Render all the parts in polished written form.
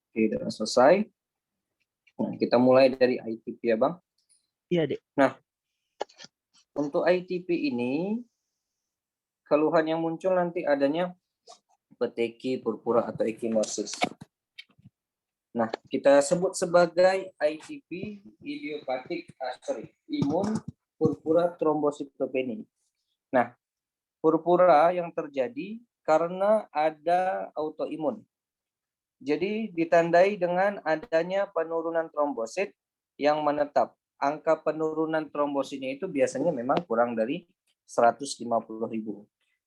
Oke, sudah selesai. Nah, kita mulai dari ITP ya, Bang. Iya, Dek. Nah, untuk ITP ini, keluhan yang muncul nanti adanya peteki, purpura, atau ekimosis. Nah, kita sebut sebagai ITP, imun purpura trombositopenia. Nah, purpura yang terjadi karena ada autoimun. Jadi ditandai dengan adanya penurunan trombosit yang menetap. Angka penurunan trombositnya itu biasanya memang kurang dari 150.000.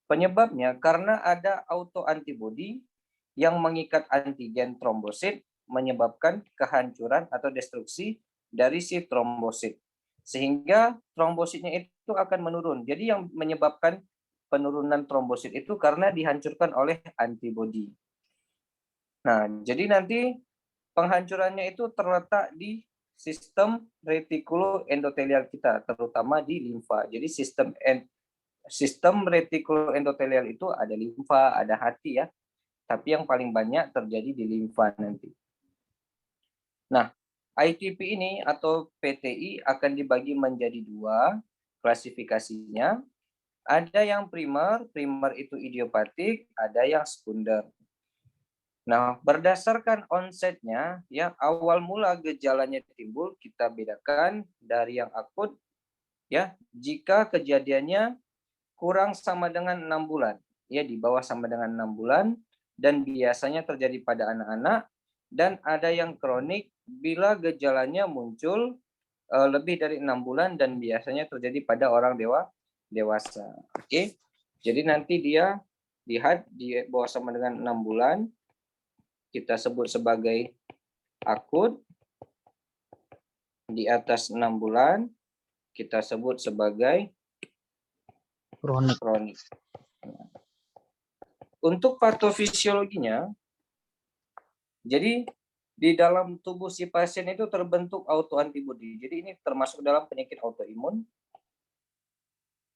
Penyebabnya karena ada autoantibodi yang mengikat antigen trombosit menyebabkan kehancuran atau destruksi dari si trombosit. Sehingga trombositnya itu akan menurun. Jadi yang menyebabkan penurunan trombosit itu karena dihancurkan oleh antibodi. Nah, jadi nanti penghancurannya itu terletak di sistem retikuloendotelial kita, terutama di limfa. Jadi sistem retikuloendotelial itu ada limfa, ada hati ya. Tapi yang paling banyak terjadi di limfa nanti. Nah, ITP ini atau PTI akan dibagi menjadi dua klasifikasinya. Ada yang primer itu idiopatik, ada yang sekunder. Nah, berdasarkan onsetnya, ya awal mula gejalanya timbul kita bedakan dari yang akut, ya jika kejadiannya kurang sama dengan 6 bulan, ya di bawah sama dengan 6 bulan, dan biasanya terjadi pada anak-anak, dan ada yang kronik bila gejalanya muncul lebih dari 6 bulan dan biasanya terjadi pada orang dewasa. Oke, jadi nanti dia lihat di bawah sama dengan 6 bulan. Kita sebut sebagai akut, di atas 6 bulan kita sebut sebagai kronik. Untuk patofisiologinya, jadi di dalam tubuh si pasien itu terbentuk autoantibodi. Jadi ini termasuk dalam penyakit autoimun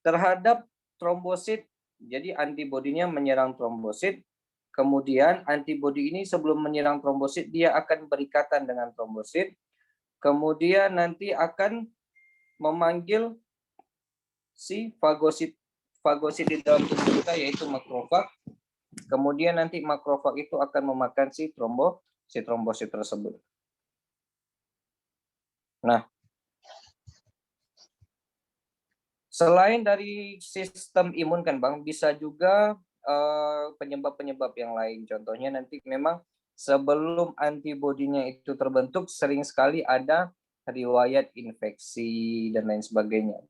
terhadap trombosit. Jadi antibodinya menyerang trombosit. Kemudian antibodi ini sebelum menyerang trombosit, dia akan berikatan dengan trombosit. Kemudian nanti akan memanggil si fagosit di dalam tubuh kita, yaitu makrofag. Kemudian nanti makrofag itu akan memakan si trombosit tersebut. Nah, selain dari sistem imun kan Bang, bisa juga penyebab-penyebab yang lain. Contohnya nanti memang sebelum antibodinya itu terbentuk sering sekali ada riwayat infeksi dan lain sebagainya.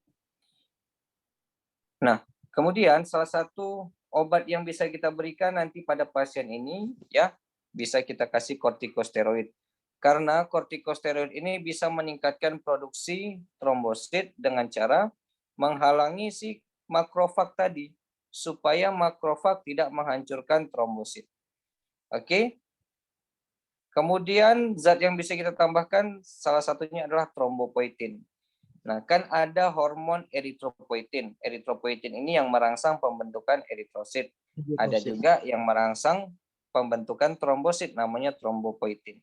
Nah, kemudian salah satu obat yang bisa kita berikan nanti pada pasien ini ya bisa kita kasih kortikosteroid. Karena kortikosteroid ini bisa meningkatkan produksi trombosit dengan cara menghalangi si makrofag tadi supaya makrofag tidak menghancurkan trombosit. Oke. Kemudian zat yang bisa kita tambahkan salah satunya adalah trombopoietin. Nah, kan ada hormon eritropoietin. Eritropoietin ini yang merangsang pembentukan eritrosit. Ada juga yang merangsang pembentukan trombosit, namanya trombopoietin.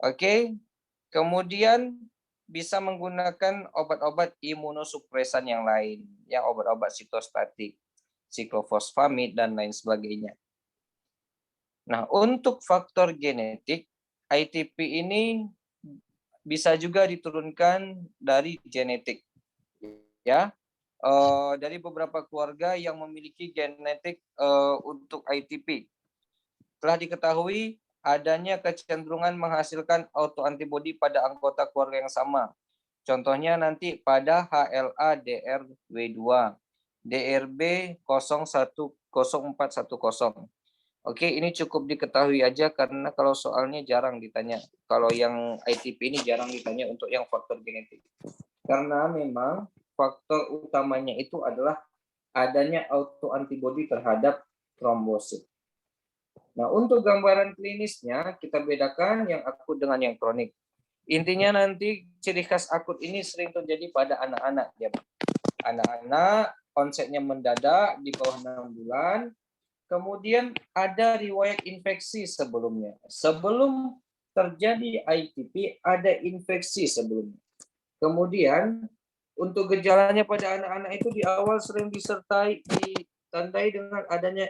Oke. Kemudian bisa menggunakan obat-obat imunosupresan yang lain, ya obat-obat sitostatik, siklofosfamid dan lain sebagainya. Nah, untuk faktor genetik, ITP ini bisa juga diturunkan dari genetik, ya. Dari beberapa keluarga yang memiliki genetik untuk ITP, telah diketahui adanya kecenderungan menghasilkan autoantibodi pada anggota keluarga yang sama. Contohnya nanti pada HLA-DR W2, DRB 0410. Oke, ini cukup diketahui aja karena kalau soalnya jarang ditanya. Kalau yang ITP ini jarang ditanya untuk yang faktor genetik. Karena memang faktor utamanya itu adalah adanya autoantibodi terhadap trombosit. Nah, untuk gambaran klinisnya kita bedakan yang akut dengan yang kronik. Intinya nanti ciri khas akut ini sering terjadi pada anak-anak ya. Anak-anak onsetnya mendadak di bawah 6 bulan. kemudian ada riwayat infeksi sebelumnya. Sebelum terjadi ITP, ada infeksi sebelumnya. Kemudian, untuk gejalanya pada anak-anak itu di awal sering ditandai dengan adanya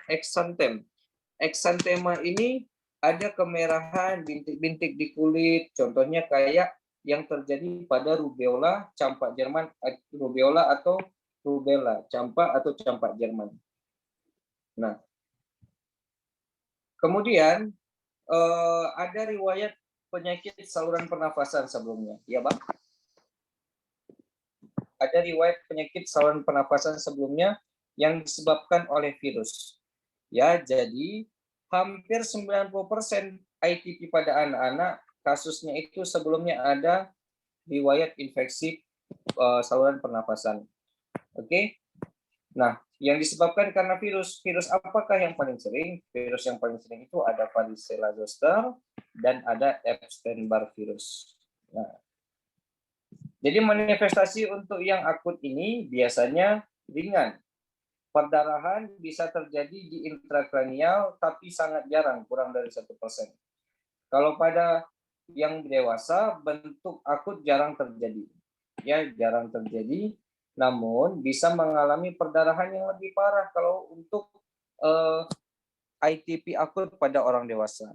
eksantem. Eksantema ini ada kemerahan, bintik-bintik di kulit, contohnya kayak yang terjadi pada rubeola, campak Jerman, rubeola atau rubella, campak atau campak Jerman. Nah, kemudian ada riwayat penyakit saluran pernafasan sebelumnya, ya Bang? Ada riwayat penyakit saluran pernafasan sebelumnya yang disebabkan oleh virus. Ya, jadi hampir 90% ITP pada anak-anak kasusnya itu sebelumnya ada riwayat infeksi saluran pernafasan. Oke. Nah, yang disebabkan karena virus. Virus apakah yang paling sering? Virus yang paling sering itu ada varicella zoster dan ada Epstein-Barr virus. Nah, jadi manifestasi untuk yang akut ini biasanya ringan. Perdarahan bisa terjadi di intrakranial, tapi sangat jarang, kurang dari 1%. Kalau pada yang dewasa, bentuk akut jarang terjadi. Ya, jarang terjadi, namun bisa mengalami perdarahan yang lebih parah kalau untuk ITP akut pada orang dewasa.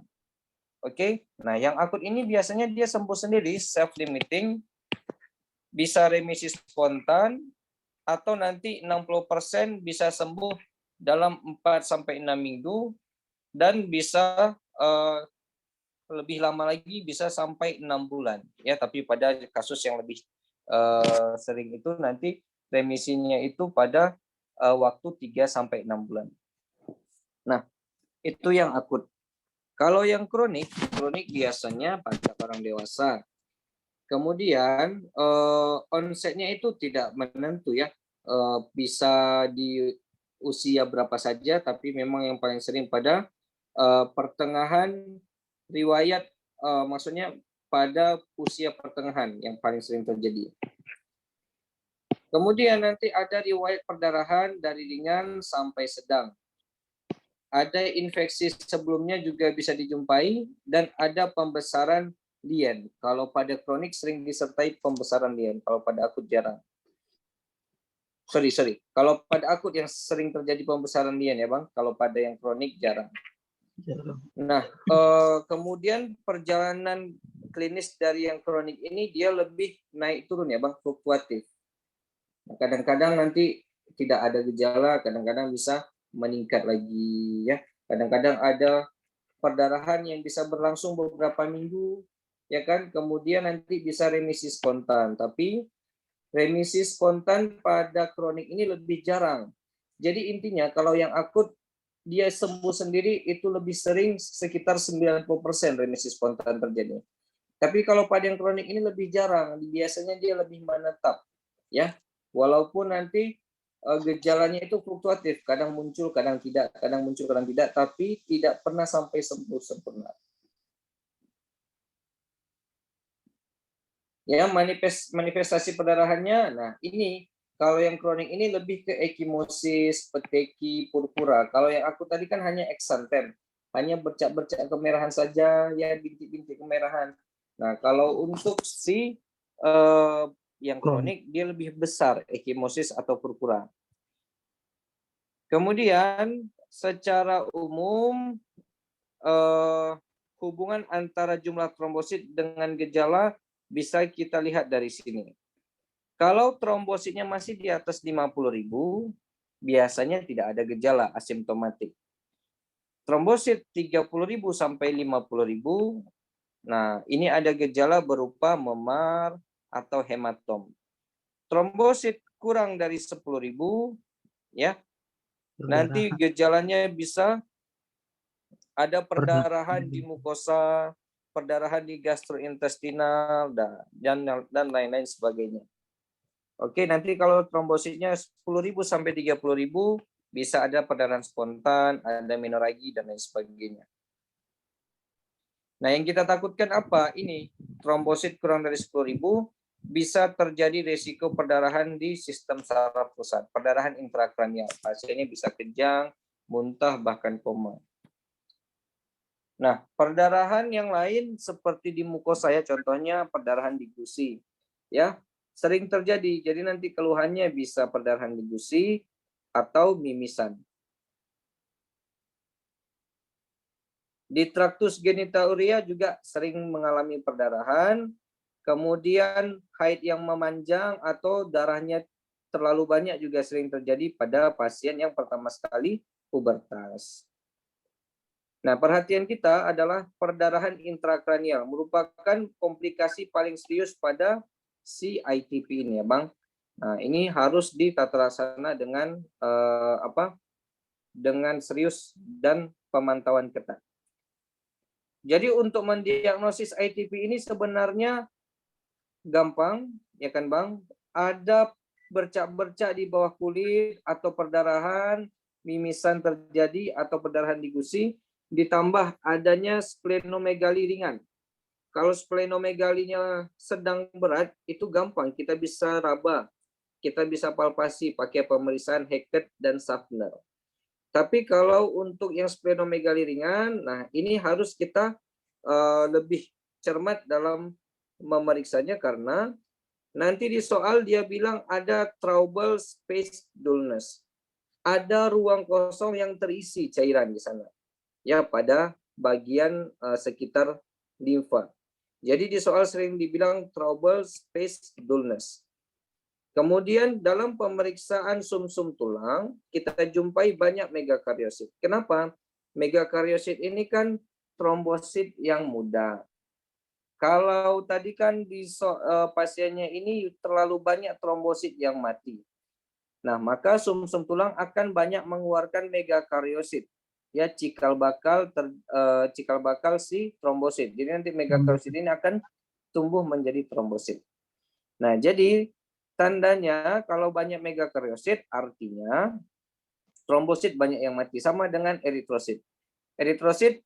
Oke, nah yang akut ini biasanya dia sembuh sendiri, self-limiting, bisa remisi spontan, atau nanti 60% bisa sembuh dalam 4-6 minggu, dan bisa lebih lama lagi bisa sampai 6 bulan. Ya, tapi pada kasus yang lebih sering itu nanti remisinya itu pada waktu 3-6 bulan. Nah, itu yang akut. Kalau yang kronik biasanya pada orang dewasa. Kemudian onsetnya itu tidak menentu ya, bisa di usia berapa saja, tapi memang yang paling sering pada pertengahan riwayat, maksudnya pada usia pertengahan yang paling sering terjadi. Kemudian nanti ada riwayat perdarahan dari ringan sampai sedang. Ada infeksi sebelumnya juga bisa dijumpai, dan ada pembesaran lien. Kalau pada kronik sering disertai pembesaran lien, kalau pada akut jarang. Sorry. Kalau pada akut yang sering terjadi pembesaran lien ya Bang, kalau pada yang kronik jarang. Nah, kemudian perjalanan klinis dari yang kronik ini dia lebih naik turun ya Bang, fluktuatif. Kadang-kadang nanti tidak ada gejala, kadang-kadang bisa meningkat lagi ya. Kadang-kadang ada perdarahan yang bisa berlangsung beberapa minggu, ya kan? Kemudian nanti bisa remisi spontan, tapi remisi spontan pada kronik ini lebih jarang. Jadi intinya kalau yang akut dia sembuh sendiri itu lebih sering, sekitar 90% remisi spontan terjadi. Tapi kalau pada yang kronik ini lebih jarang, biasanya dia lebih menetap, ya. Walaupun nanti gejalanya itu fluktuatif, kadang muncul, kadang tidak, kadang muncul, kadang tidak, tapi tidak pernah sampai sembuh sempurna. Ya, manifestasi perdarahannya, nah ini kalau yang kronik ini lebih ke ekimosis, peteki, purpura. Kalau yang aku tadi kan hanya eksantem, hanya bercak-bercak kemerahan saja, ya bintik-bintik kemerahan. Nah, kalau untuk si yang kronik dia lebih besar, ekimosis atau purpura. Kemudian secara umum hubungan antara jumlah trombosit dengan gejala bisa kita lihat dari sini. Kalau trombositnya masih di atas 50.000, biasanya tidak ada gejala asimptomatik. Trombosit 30.000 sampai 50.000, nah ini ada gejala berupa memar atau hematom. Trombosit kurang dari 10.000, ya, nanti gejalanya bisa ada perdarahan di mukosa, perdarahan di gastrointestinal, dan lain-lain sebagainya. Oke, nanti kalau trombositnya 10.000 sampai 30.000, bisa ada perdarahan spontan, ada menoragi, dan lain sebagainya. Nah, yang kita takutkan apa? Ini, trombosit kurang dari 10.000, bisa terjadi resiko perdarahan di sistem saraf pusat, perdarahan intrakranial. Pasiennya bisa kejang, muntah, bahkan koma. Nah, perdarahan yang lain seperti di mukosa ya, contohnya perdarahan di gusi, ya sering terjadi. Jadi nanti keluhannya bisa perdarahan di gusi atau mimisan. Di traktus genitauria juga sering mengalami perdarahan, kemudian haid yang memanjang atau darahnya terlalu banyak juga sering terjadi pada pasien yang pertama sekali pubertas. Nah, perhatian kita adalah perdarahan intrakranial, merupakan komplikasi paling serius pada si ITP ini ya, Bang. Nah, ini harus ditata laksana dengan dengan serius dan pemantauan ketat. Jadi untuk mendiagnosis ITP ini sebenarnya gampang, ya kan Bang? Ada bercak-bercak di bawah kulit atau perdarahan, mimisan terjadi atau perdarahan di gusi, ditambah adanya splenomegali ringan. Kalau splenomegalinya sedang berat, itu gampang, kita bisa raba, kita bisa palpasi pakai pemeriksaan Hackett dan Schaffner. Tapi kalau untuk yang splenomegali ringan, nah ini harus kita lebih cermat dalam memeriksanya karena nanti di soal dia bilang ada trouble space dullness. Ada ruang kosong yang terisi cairan di sana. Ya, pada bagian sekitar limfa. Jadi di soal sering dibilang trouble space dullness. Kemudian dalam pemeriksaan sumsum tulang, kita jumpai banyak megakariosit. Kenapa? Megakariosit ini kan trombosit yang muda. Kalau tadi kan di pasiennya ini terlalu banyak trombosit yang mati. Nah, maka sumsum tulang akan banyak mengeluarkan megakariosit. Ya, cikal bakal si trombosit. Jadi nanti megakariosit ini akan tumbuh menjadi trombosit. Nah, jadi tandanya kalau banyak megakariosit artinya trombosit banyak yang mati, sama dengan eritrosit. Eritrosit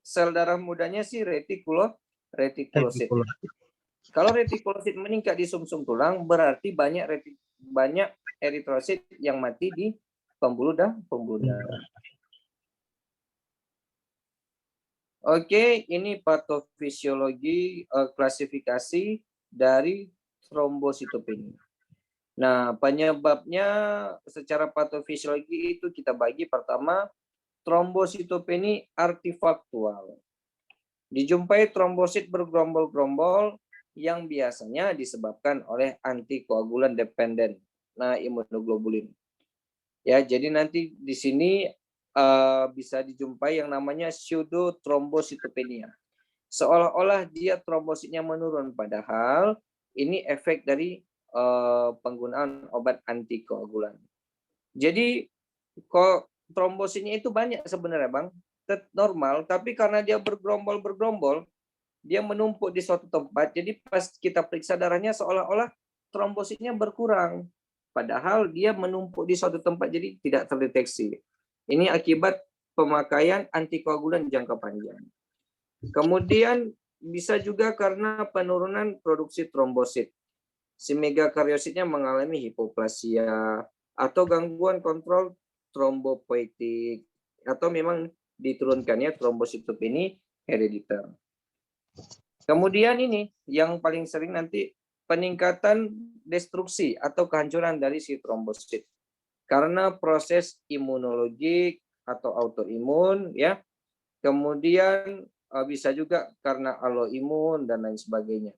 sel darah mudanya si retikulosit. Kalau retikulosit meningkat di sumsum tulang berarti banyak eritrosit yang mati di pembuluh darah. Oke, ini patofisiologi klasifikasi dari trombositopenia. Nah, penyebabnya secara patofisiologi itu kita bagi pertama trombositopeni artifaktual. Dijumpai trombosit bergerombol-gerombol yang biasanya disebabkan oleh antikoagulan dependen, nah imunoglobulin. Ya, jadi nanti di sini bisa dijumpai yang namanya pseudotrombositopenia. Seolah-olah dia trombositnya menurun, padahal ini efek dari penggunaan obat antikoagulan. Jadi kok trombositnya itu banyak sebenarnya Bang, normal, tapi karena dia bergerombol-bergerombol, dia menumpuk di suatu tempat, jadi pas kita periksa darahnya seolah-olah trombositnya berkurang. Padahal dia menumpuk di suatu tempat, jadi tidak terdeteksi. Ini akibat pemakaian antikoagulan jangka panjang. Kemudian bisa juga karena penurunan produksi trombosit. Si megakariositnya mengalami hipoplasia atau gangguan kontrol trombopoietik atau memang diturunkannya trombositopeni herediter. Kemudian ini yang paling sering nanti peningkatan destruksi atau kehancuran dari si trombosit karena proses imunologik atau autoimun ya. Kemudian bisa juga karena autoimun dan lain sebagainya.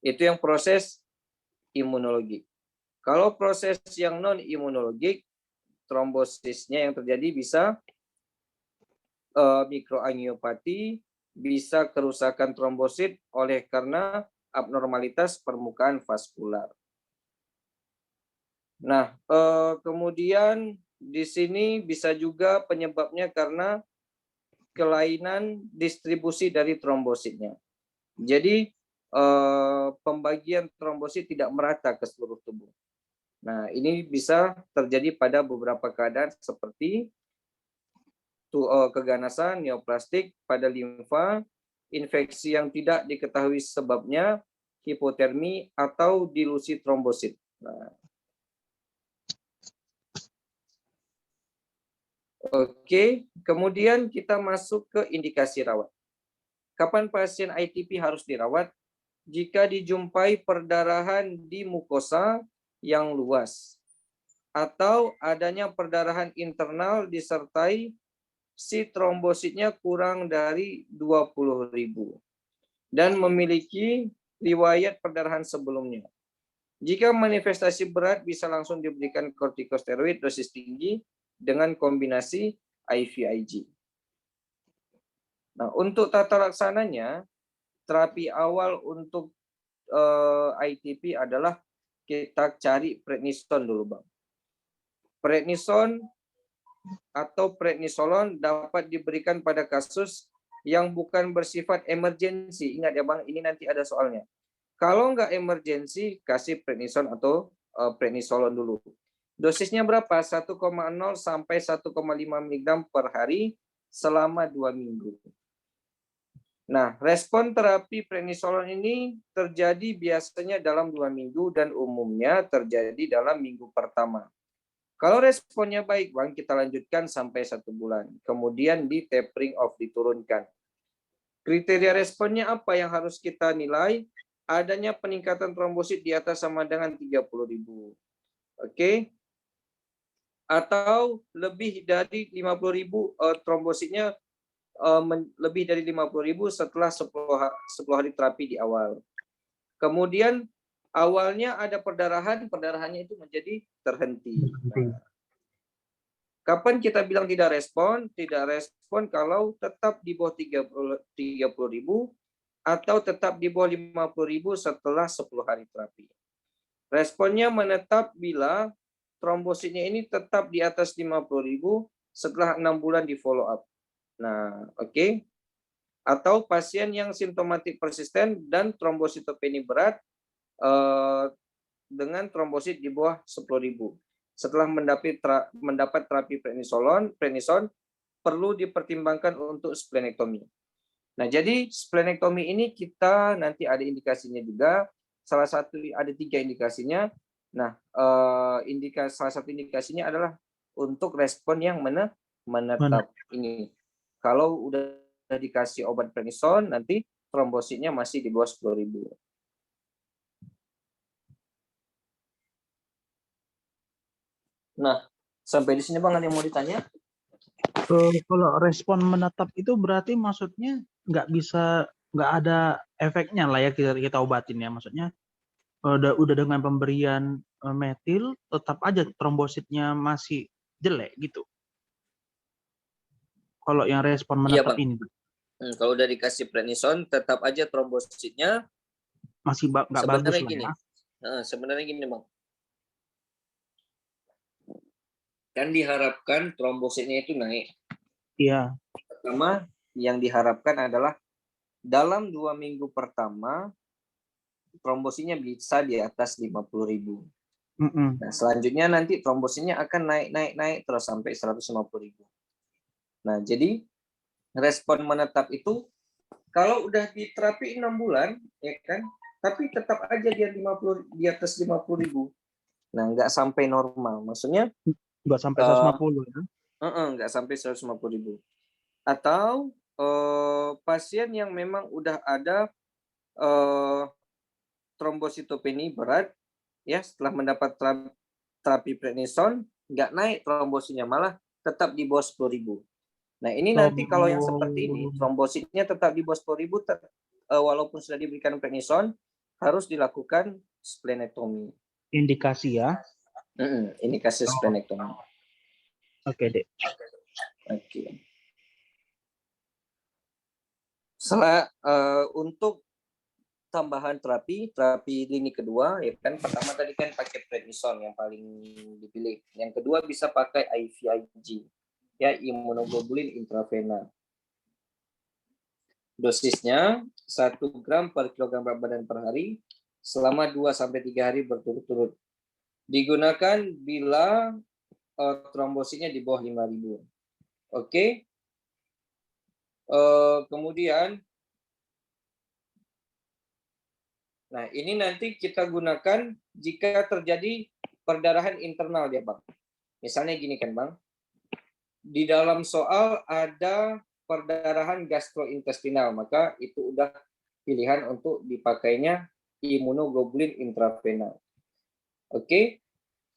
Itu yang proses imunologi. Kalau proses yang non imunologik, trombosisnya yang terjadi bisa mikroangiopati, bisa kerusakan trombosit oleh karena abnormalitas permukaan vaskular. Nah, kemudian di sini bisa juga penyebabnya karena kelainan distribusi dari trombositnya. Jadi pembagian trombosit tidak merata ke seluruh tubuh. Nah, ini bisa terjadi pada beberapa keadaan seperti keganasan, neoplastik pada limfa, infeksi yang tidak diketahui sebabnya, hipotermi, atau dilusi trombosit. Nah, Oke, kemudian kita masuk ke indikasi rawat. Kapan pasien ITP harus dirawat? Jika dijumpai perdarahan di mukosa yang luas atau adanya perdarahan internal disertai si trombositnya kurang dari 20.000 dan memiliki riwayat perdarahan sebelumnya. Jika manifestasi berat bisa langsung diberikan kortikosteroid dosis tinggi dengan kombinasi IVIG. Nah, untuk tata laksananya, terapi awal untuk ITP adalah kita cari prednison dulu, Bang. Prednison atau prednisolon dapat diberikan pada kasus yang bukan bersifat emergensi. Ingat ya, Bang, ini nanti ada soalnya. Kalau nggak emergensi, kasih prednison atau prednisolon dulu. Dosisnya berapa? 1,0 sampai 1,5 mg per hari selama 2 minggu. Nah, respon terapi prednisolon ini terjadi biasanya dalam 2 minggu dan umumnya terjadi dalam minggu pertama. Kalau responnya baik, Bang, kita lanjutkan sampai 1 bulan. Kemudian di tapering off, diturunkan. Kriteria responnya apa yang harus kita nilai? Adanya peningkatan trombosit di atas sama dengan 30.000. Oke. Atau lebih dari 50.000 trombositnya lebih dari 50.000 setelah 10 hari terapi di awal. Kemudian awalnya ada perdarahannya itu menjadi terhenti. Nah, kapan kita bilang tidak respon? Tidak respon kalau tetap di bawah 30.000 atau tetap di bawah 50.000 setelah 10 hari terapi. Responnya menetap bila trombositnya ini tetap di atas 50.000 setelah 6 bulan di follow up. Nah, oke. Atau pasien yang simptomatik persisten dan trombositopeni berat dengan trombosit di bawah 10.000. Setelah mendapat terapi prednison perlu dipertimbangkan untuk splenektomi. Nah, jadi splenektomi ini kita nanti ada indikasinya juga. Salah satu ada 3 indikasinya. Nah, salah satu indikasinya adalah untuk respon yang menetap ini. Kalau udah dikasih obat prednison, nanti trombositnya masih di bawah 10.000. Nah, sampai di sini Bang, ada yang mau ditanya? Kalau respon menetap itu berarti maksudnya nggak ada efeknya lah ya kita obatin ya, maksudnya udah dengan pemberian metil tetap aja trombositnya masih jelek gitu. Kalau yang respon menetap Iya, ini. Kalau udah dikasih prednison tetap aja trombositnya masih nggak bagus lah gini. Ya. Sebenarnya gini, Bang. Kan diharapkan trombositnya itu naik. Iya. Pertama, yang diharapkan adalah dalam 2 minggu pertama trombositnya bisa di atas 50.000. Nah, selanjutnya nanti trombositnya akan naik terus sampai 150.000. Nah, jadi respon menetap itu kalau udah diterapi 6 bulan, ya kan, tapi tetap aja dia di atas 50.000. Nah, nggak sampai normal. Maksudnya nggak sampai 150 ya? Nggak sampai 150.000. Atau pasien yang memang udah ada trombositopeni berat, ya setelah mendapat terapi prednison, nggak naik trombositnya, malah tetap di bawah 10.000. Nah, ini nanti kalau yang seperti ini, trombositnya tetap di bawah 10.000, walaupun sudah diberikan prednison, harus dilakukan splenektomi. Indikasi ya? Indikasi splenektomi. Oke, Dek. Oke. Setelah untuk tambahan terapi lini kedua, ya kan, pertama tadi kan pakai prednison yang paling dipilih. Yang kedua bisa pakai IVIG, ya, imunoglobulin intravena. Dosisnya 1 gram per kilogram berat badan per hari selama 2-3 hari berturut-turut. Digunakan bila trombositnya di bawah 5.000. Oke. Kemudian, nah ini nanti kita gunakan jika terjadi perdarahan internal ya, Bang. Misalnya gini kan, Bang. di dalam soal ada perdarahan gastrointestinal, maka itu udah pilihan untuk dipakainya imunoglobulin intravenal. Oke?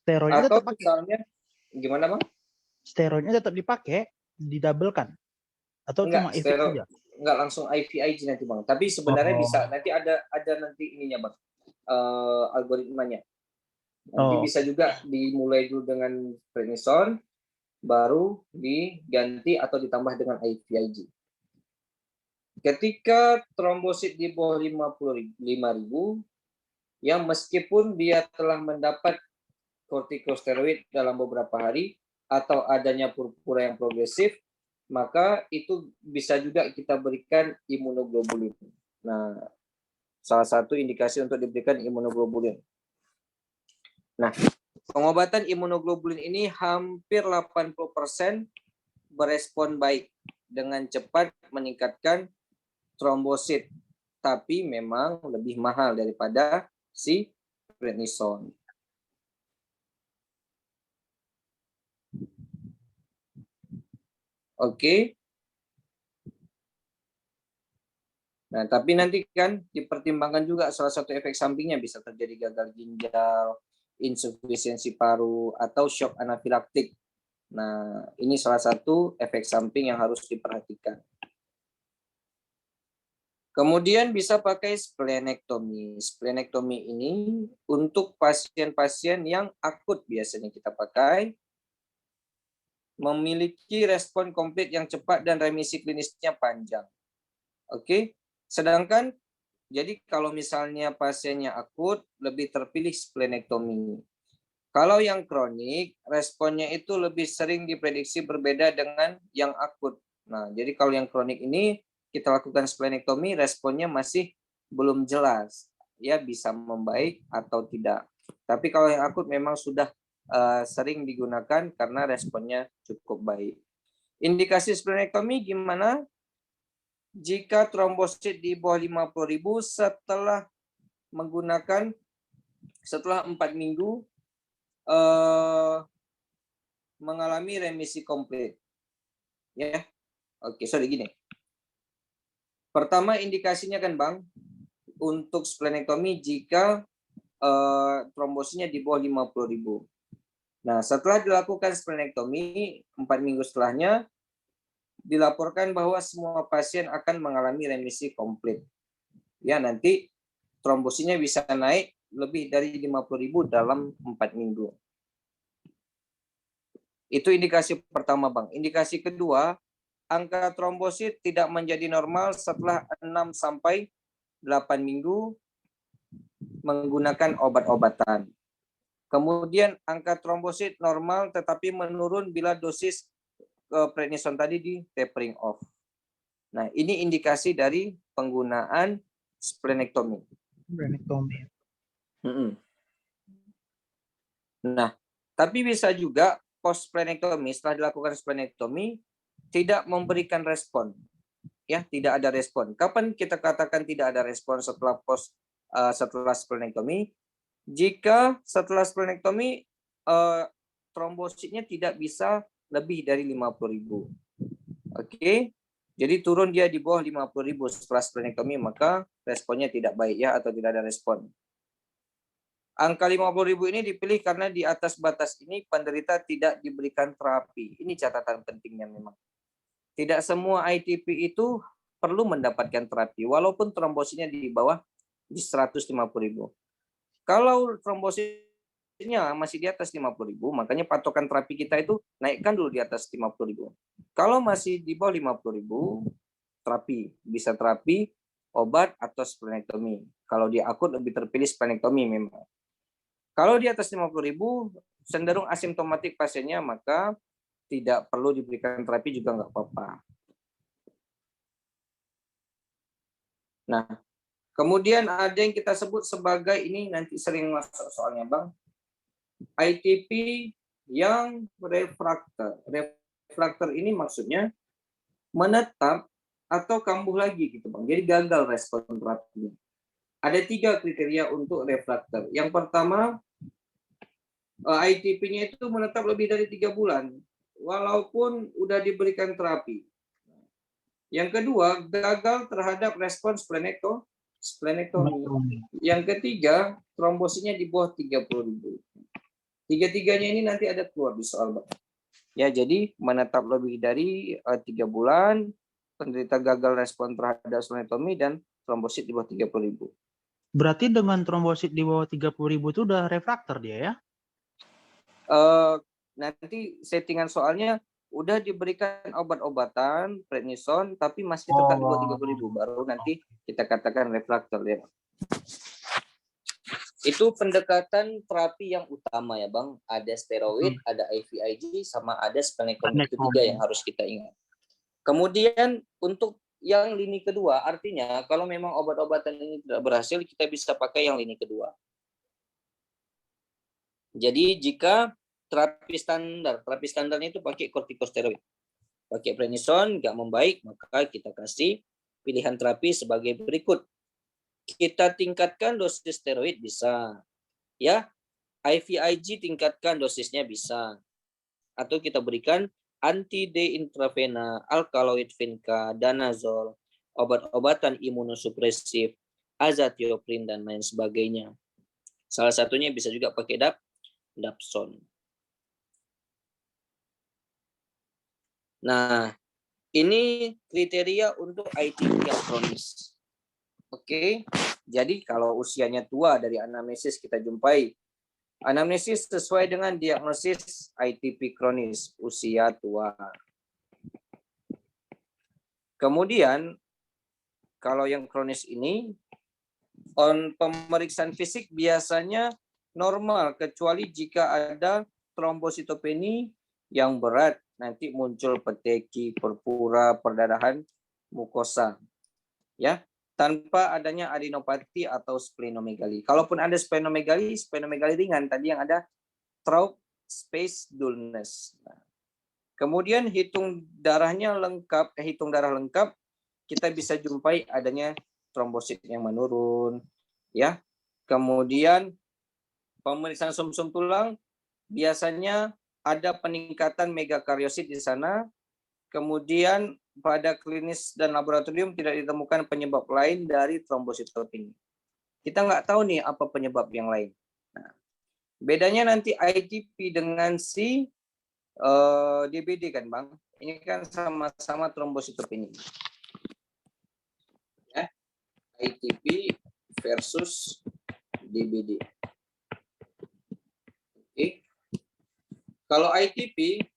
Steroidnya Atau tetap pakai. misalnya gimana, Bang? Steroidnya tetap dipakai, didabelkan atau cuma Enggak, IV saja? enggak langsung IVIG nanti, Bang. Tapi sebenarnya bisa Oh. nanti ada nanti ininya, Bang. Algoritmanya. Nanti Oh. bisa juga dimulai dulu dengan prednison, baru diganti atau ditambah dengan IVIG. Ketika trombosit di bawah 55.000, yang meskipun dia telah mendapat kortikosteroid dalam beberapa hari atau adanya purpura yang progresif, maka itu bisa juga kita berikan imunoglobulin. Nah, salah satu indikasi untuk diberikan imunoglobulin. Nah, pengobatan imunoglobulin ini hampir 80% berespon baik dengan cepat meningkatkan trombosit, tapi memang lebih mahal daripada si prednison. Oke. Nah, tapi nanti kan dipertimbangkan juga salah satu efek sampingnya bisa terjadi gagal ginjal, insufisiensi paru, atau shock anafilaktik. Nah, ini salah satu efek samping yang harus diperhatikan. Kemudian bisa pakai splenektomi. Splenektomi ini untuk pasien-pasien yang akut biasanya kita pakai, memiliki respon komplit yang cepat dan remisi klinisnya panjang. Oke, sedangkan jadi kalau misalnya pasiennya akut, lebih terpilih splenektomi. Kalau yang kronik, responnya itu lebih sering diprediksi berbeda dengan yang akut. Nah, jadi kalau yang kronik ini kita lakukan splenektomi, responnya masih belum jelas, ya bisa membaik atau tidak. Tapi kalau yang akut memang sudah sering digunakan karena responnya cukup baik. Indikasi splenektomi gimana? Jika trombosit di bawah 50.000 setelah 4 minggu mengalami remisi komplit. Ya. Oke, sorry gini. Pertama indikasinya kan, Bang, untuk splenektomi jika trombositnya di bawah 50.000. Nah, setelah dilakukan splenektomi, 4 minggu setelahnya dilaporkan bahwa semua pasien akan mengalami remisi komplit. Ya, nanti trombositnya bisa naik lebih dari 50.000 dalam 4 minggu. Itu indikasi pertama, Bang. Indikasi kedua, angka trombosit tidak menjadi normal setelah 6 sampai 8 minggu menggunakan obat-obatan. Kemudian angka trombosit normal tetapi menurun bila dosis prednison tadi di tapering off. Nah, ini indikasi dari penggunaan splenektomi. Splenektomi. Nah, tapi bisa juga post splenektomi, setelah dilakukan splenektomi tidak memberikan respon. Ya, tidak ada respon. Kapan kita katakan tidak ada respon setelah splenektomi? Jika setelah splenektomi trombositnya tidak bisa lebih dari 50.000. Oke. Jadi turun dia di bawah 50.000 setelah splenektomi, maka responnya tidak baik ya atau tidak ada respon. Angka 50.000 ini dipilih karena di atas batas ini penderita tidak diberikan terapi. Ini catatan pentingnya memang. Tidak semua ITP itu perlu mendapatkan terapi, walaupun trombositnya di bawah di 150.000. Kalau trombositnya masih di atas 50.000, makanya patokan terapi kita itu naikkan dulu di atas 50.000. Kalau masih di bawah 50.000, terapi. Bisa terapi, obat, atau splenektomi. Kalau dia akut lebih terpilih splenektomi memang. Kalau di atas 50.000, cenderung asimptomatik pasiennya, maka tidak perlu diberikan terapi juga nggak apa-apa. Nah, kemudian ada yang kita sebut sebagai, ini nanti sering masuk soalnya, Bang, ITP yang refraktor. Refraktor ini maksudnya menetap atau kambuh lagi gitu, Bang. Jadi gagal respon terapinya. Ada 3 kriteria untuk refraktor. Yang pertama, ITP-nya itu menetap lebih dari 3 bulan. walaupun udah diberikan terapi. Yang kedua, gagal terhadap respons splenektomi. Yang ketiga, trombositnya di bawah 30.000. Tiga-tiganya ini nanti ada keluar di soal, Bang. Ya, jadi menetap lebih dari 3 bulan, penderita gagal respon terhadap splenektomi dan trombosit di bawah 30.000. Berarti dengan trombosit di bawah 30.000 itu udah refraktor dia ya? Nanti settingan soalnya udah diberikan obat-obatan prednison tapi masih tetap di bawah 30.000, baru nanti kita katakan refraktor ya. Itu pendekatan terapi yang utama ya Bang. Ada steroid, ada IVIG, sama ada splenectomy. Itu 3 yang harus kita ingat. Kemudian untuk yang lini kedua, artinya kalau memang obat-obatan ini tidak berhasil, kita bisa pakai yang lini kedua. Jadi jika terapi standarnya itu pakai kortikosteroid, pakai prednison nggak membaik, maka kita kasih pilihan terapi sebagai berikut. Kita tingkatkan dosis steroid bisa, ya. IVIG tingkatkan dosisnya bisa, atau kita berikan anti-D intravena, alkaloid vinca, danazol, obat-obatan imunosupresif, azathioprin dan lain sebagainya. Salah satunya bisa juga pakai dapson. Nah, ini kriteria untuk ITP yang kronis. Oke, jadi kalau usianya tua dari anamnesis kita jumpai. Anamnesis sesuai dengan diagnosis ITP kronis, usia tua. Kemudian, kalau yang kronis ini, pemeriksaan fisik biasanya normal, kecuali jika ada trombositopeni yang berat, nanti muncul peteki, purpura, perdarahan mukosa, ya, tanpa adanya adenopati atau splenomegali. Kalaupun ada splenomegali ringan, tadi yang ada throat space dullness. Nah, kemudian hitung darah lengkap, kita bisa jumpai adanya trombosit yang menurun, ya. Kemudian pemeriksaan sumsum tulang biasanya ada peningkatan megakardiosit di sana. Kemudian pada klinis dan laboratorium tidak ditemukan penyebab lain dari trombositopeni. Kita nggak tahu nih apa penyebab yang lain. Nah, bedanya nanti ITP dengan si DBD kan Bang? Ini kan sama-sama trombositopeni. Ya, ITP versus DBD. Oke. Kalau ITP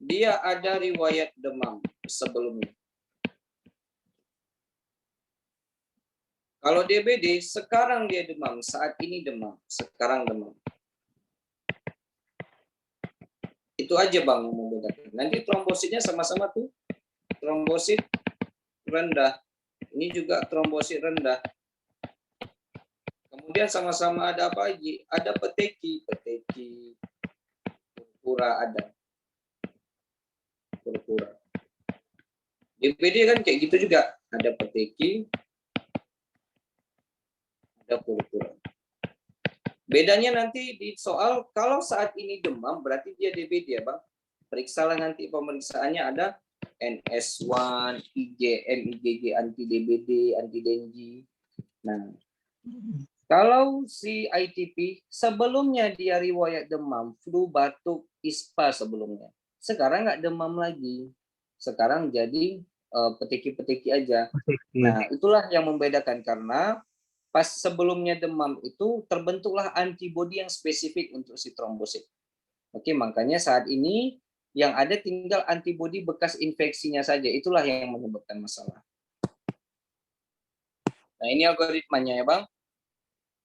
dia ada riwayat demam sebelumnya. Kalau DBD sekarang dia demam, saat ini demam, sekarang demam. Itu aja Bang yang membedakan. Nanti trombositnya sama-sama tuh. Trombosit rendah. Ini juga trombosit rendah. Kemudian sama-sama ada apa lagi? Ada peteki, purpura ada. Purpura. DBD kan kayak gitu juga. Ada peteki, ada purpura. Bedanya nanti di soal, kalau saat ini demam, berarti dia DBD ya Bang. Periksalah nanti pemeriksaannya ada NS1, IgM, IgG, anti-DBD, anti-Dengue. Nah, kalau si ITP, sebelumnya dia riwayat demam, flu, batuk, ISPA sebelumnya. Sekarang nggak demam lagi. Sekarang jadi peteki-peteki aja. Nah, itulah yang membedakan karena pas sebelumnya demam itu terbentuklah antibodi yang spesifik untuk si trombosit. Oke, makanya saat ini yang ada tinggal antibodi bekas infeksinya saja. Itulah yang menyebabkan masalah. Nah, ini algoritmanya ya, Bang.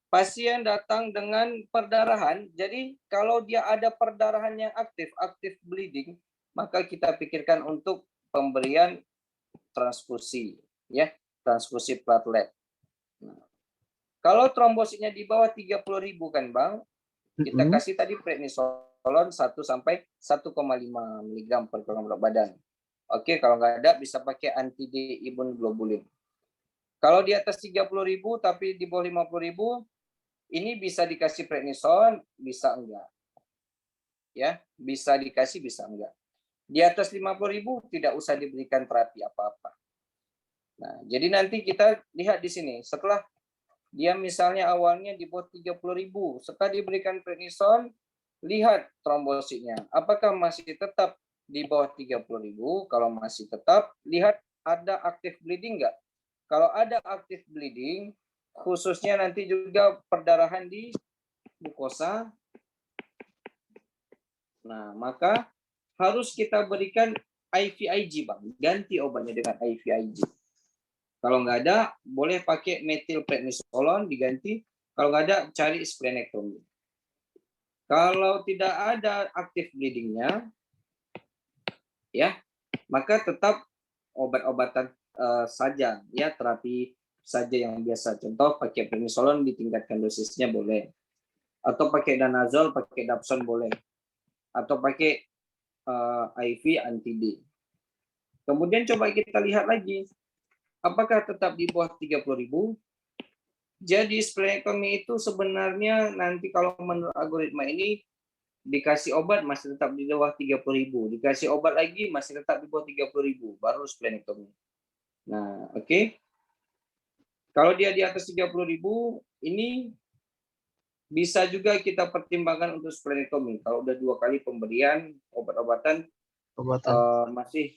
Pasien datang dengan perdarahan. Jadi, kalau dia ada perdarahan yang aktif bleeding, maka kita pikirkan untuk pemberian transfusi, ya, transfusi platelet. Nah, kalau trombositnya di bawah 30.000 kan, Bang, kita kasih tadi prednisolon 1 sampai 1,5 mg per kilogram berat badan. Oke, kalau nggak ada bisa pakai anti-D immunoglobulin. Kalau di atas 30.000 tapi di bawah 50.000, ini bisa dikasih prednison, bisa enggak. Ya, bisa dikasih, bisa enggak. Di atas 50.000 tidak usah diberikan terapi apa-apa. Nah, jadi nanti kita lihat di sini, setelah dia misalnya awalnya di bawah 30.000, setelah diberikan prednison, lihat trombositnya. Apakah masih tetap di bawah 30.000? Kalau masih tetap, lihat ada active bleeding nggak? Kalau ada active bleeding, khususnya nanti juga perdarahan di mukosa, nah maka harus kita berikan IVIG, Bang. Ganti obatnya dengan IVIG. Kalau nggak ada, boleh pakai metilprednisolon diganti. Kalau nggak ada, cari splenectomy. Kalau tidak ada aktif bleedingnya, ya, maka tetap obat-obatan saja, ya, terapi saja yang biasa. Contoh pakai prednisolon ditingkatkan dosisnya boleh, atau pakai danazol, pakai dapson boleh, atau pakai IV anti-D. Kemudian coba kita lihat lagi, apakah tetap di bawah 30.000? Jadi splenectomy itu sebenarnya nanti kalau menurut algoritma ini dikasih obat masih tetap di bawah 30.000, dikasih obat lagi masih tetap di bawah 30.000, baru splenectomy. Nah, oke. Kalau dia di atas 30.000, ini bisa juga kita pertimbangkan untuk splenectomy. Kalau udah 2 kali pemberian obat-obatan, masih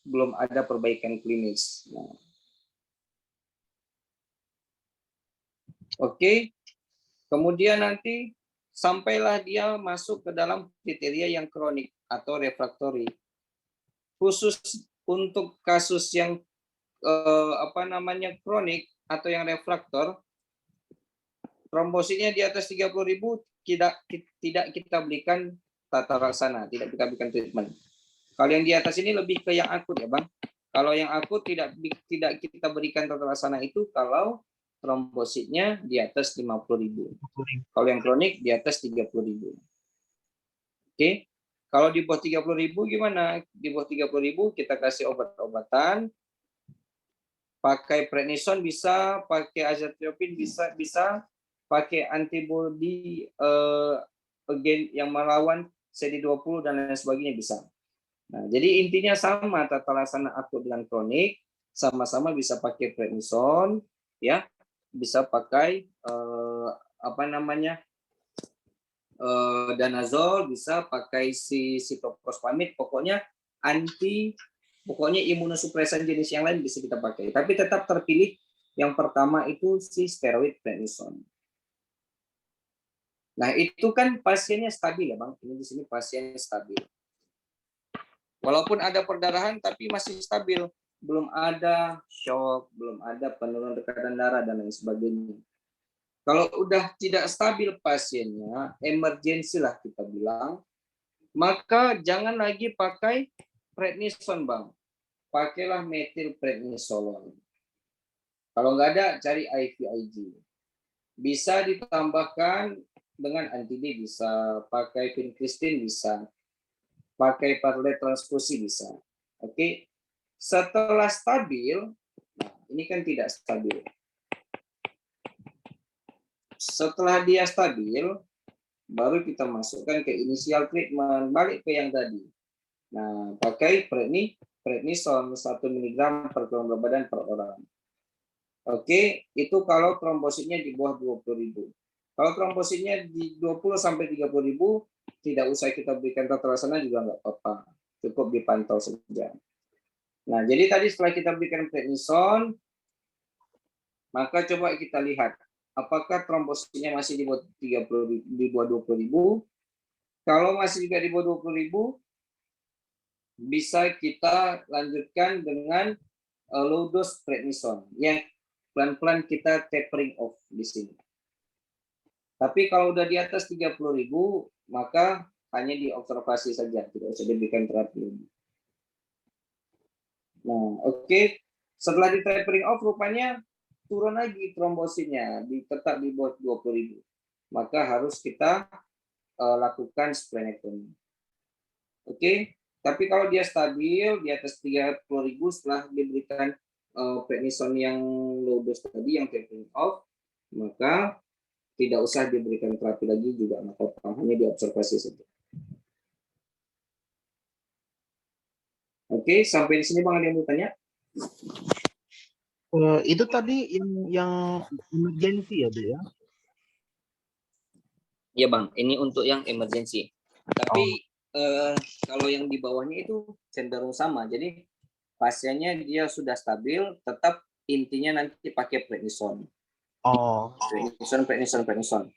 belum ada perbaikan klinis. Nah, oke. Kemudian nanti sampailah dia masuk ke dalam kriteria yang kronik atau refraktori. Khusus untuk kasus yang kronik atau yang refraktor, trombositnya di atas 30.000 tidak kita berikan tata laksana, tidak kita berikan treatment. Kalau yang di atas ini lebih ke yang akut ya, Bang. Kalau yang akut tidak kita berikan tata laksana itu kalau trombositnya di atas 50.000. Kalau yang kronik di atas 30.000. Oke. Kalau di bawah 30.000 gimana? Di bawah 30.000 kita kasih obat-obatan. Pakai prednison bisa, pakai azathioprine bisa pakai antibody yang melawan CD20 dan lain sebagainya bisa. Nah, jadi intinya sama tata laksana akut dengan kronik, sama-sama bisa pakai prednison, ya, bisa pakai danazol, bisa pakai sitoprospamid, pokoknya imunosupresan jenis yang lain bisa kita pakai. Tapi tetap terpilih yang pertama itu si steroid prednison. Nah, itu kan pasiennya stabil ya, Bang. Ini di sini pasiennya stabil. Walaupun ada perdarahan tapi masih stabil, belum ada shock, belum ada penurunan tekanan darah dan lain sebagainya. Kalau udah tidak stabil pasiennya, emergensi lah kita bilang, maka jangan lagi pakai prednison, Bang. Pakailah metilprednisolon. Kalau nggak ada, cari IVIG. Bisa ditambahkan dengan anti-D, bisa pakai vincristin, bisa pakai paralel transfusi, bisa. Oke. Setelah stabil, nah ini kan tidak stabil. Setelah dia stabil, baru kita masukkan ke initial treatment, balik ke yang tadi. Nah, pakai prednison 1 mg per kilogram badan per orang. Oke, itu kalau trombositnya di bawah 20.000. Kalau trombositnya di 20 sampai 30.000, tidak usah kita berikan tata laksana juga nggak apa-apa. Cukup dipantau saja. Nah, jadi tadi setelah kita berikan prednison, maka coba kita lihat apakah trombositnya masih di bawah 20.000. Kalau masih juga di bawah 20.000, bisa kita lanjutkan dengan low dose prednison yang pelan-pelan kita tapering off di sini. Tapi kalau udah di atas 30.000, maka hanya diobservasi saja, tidak usah diberikan terapi. Nah, oke. Setelah di tapering off, rupanya turun lagi trombositnya, tetap di bawah 20.000. Maka harus kita lakukan splenectomy. Oke. Tapi kalau dia stabil di atas 30.000 setelah diberikan prednison yang low dose tadi, yang tapering off, maka tidak usah diberikan terapi lagi juga nggak apa-apa, hanya diobservasi saja. Oke, sampai di sini Bang, ada yang mau tanya? Itu tadi yang emergency ya, Bu ya? Iya Bang, ini untuk yang emergency. Tapi kalau yang di bawahnya itu cenderung sama. Jadi pasiennya dia sudah stabil, tetap intinya nanti pakai prednison. Prednison.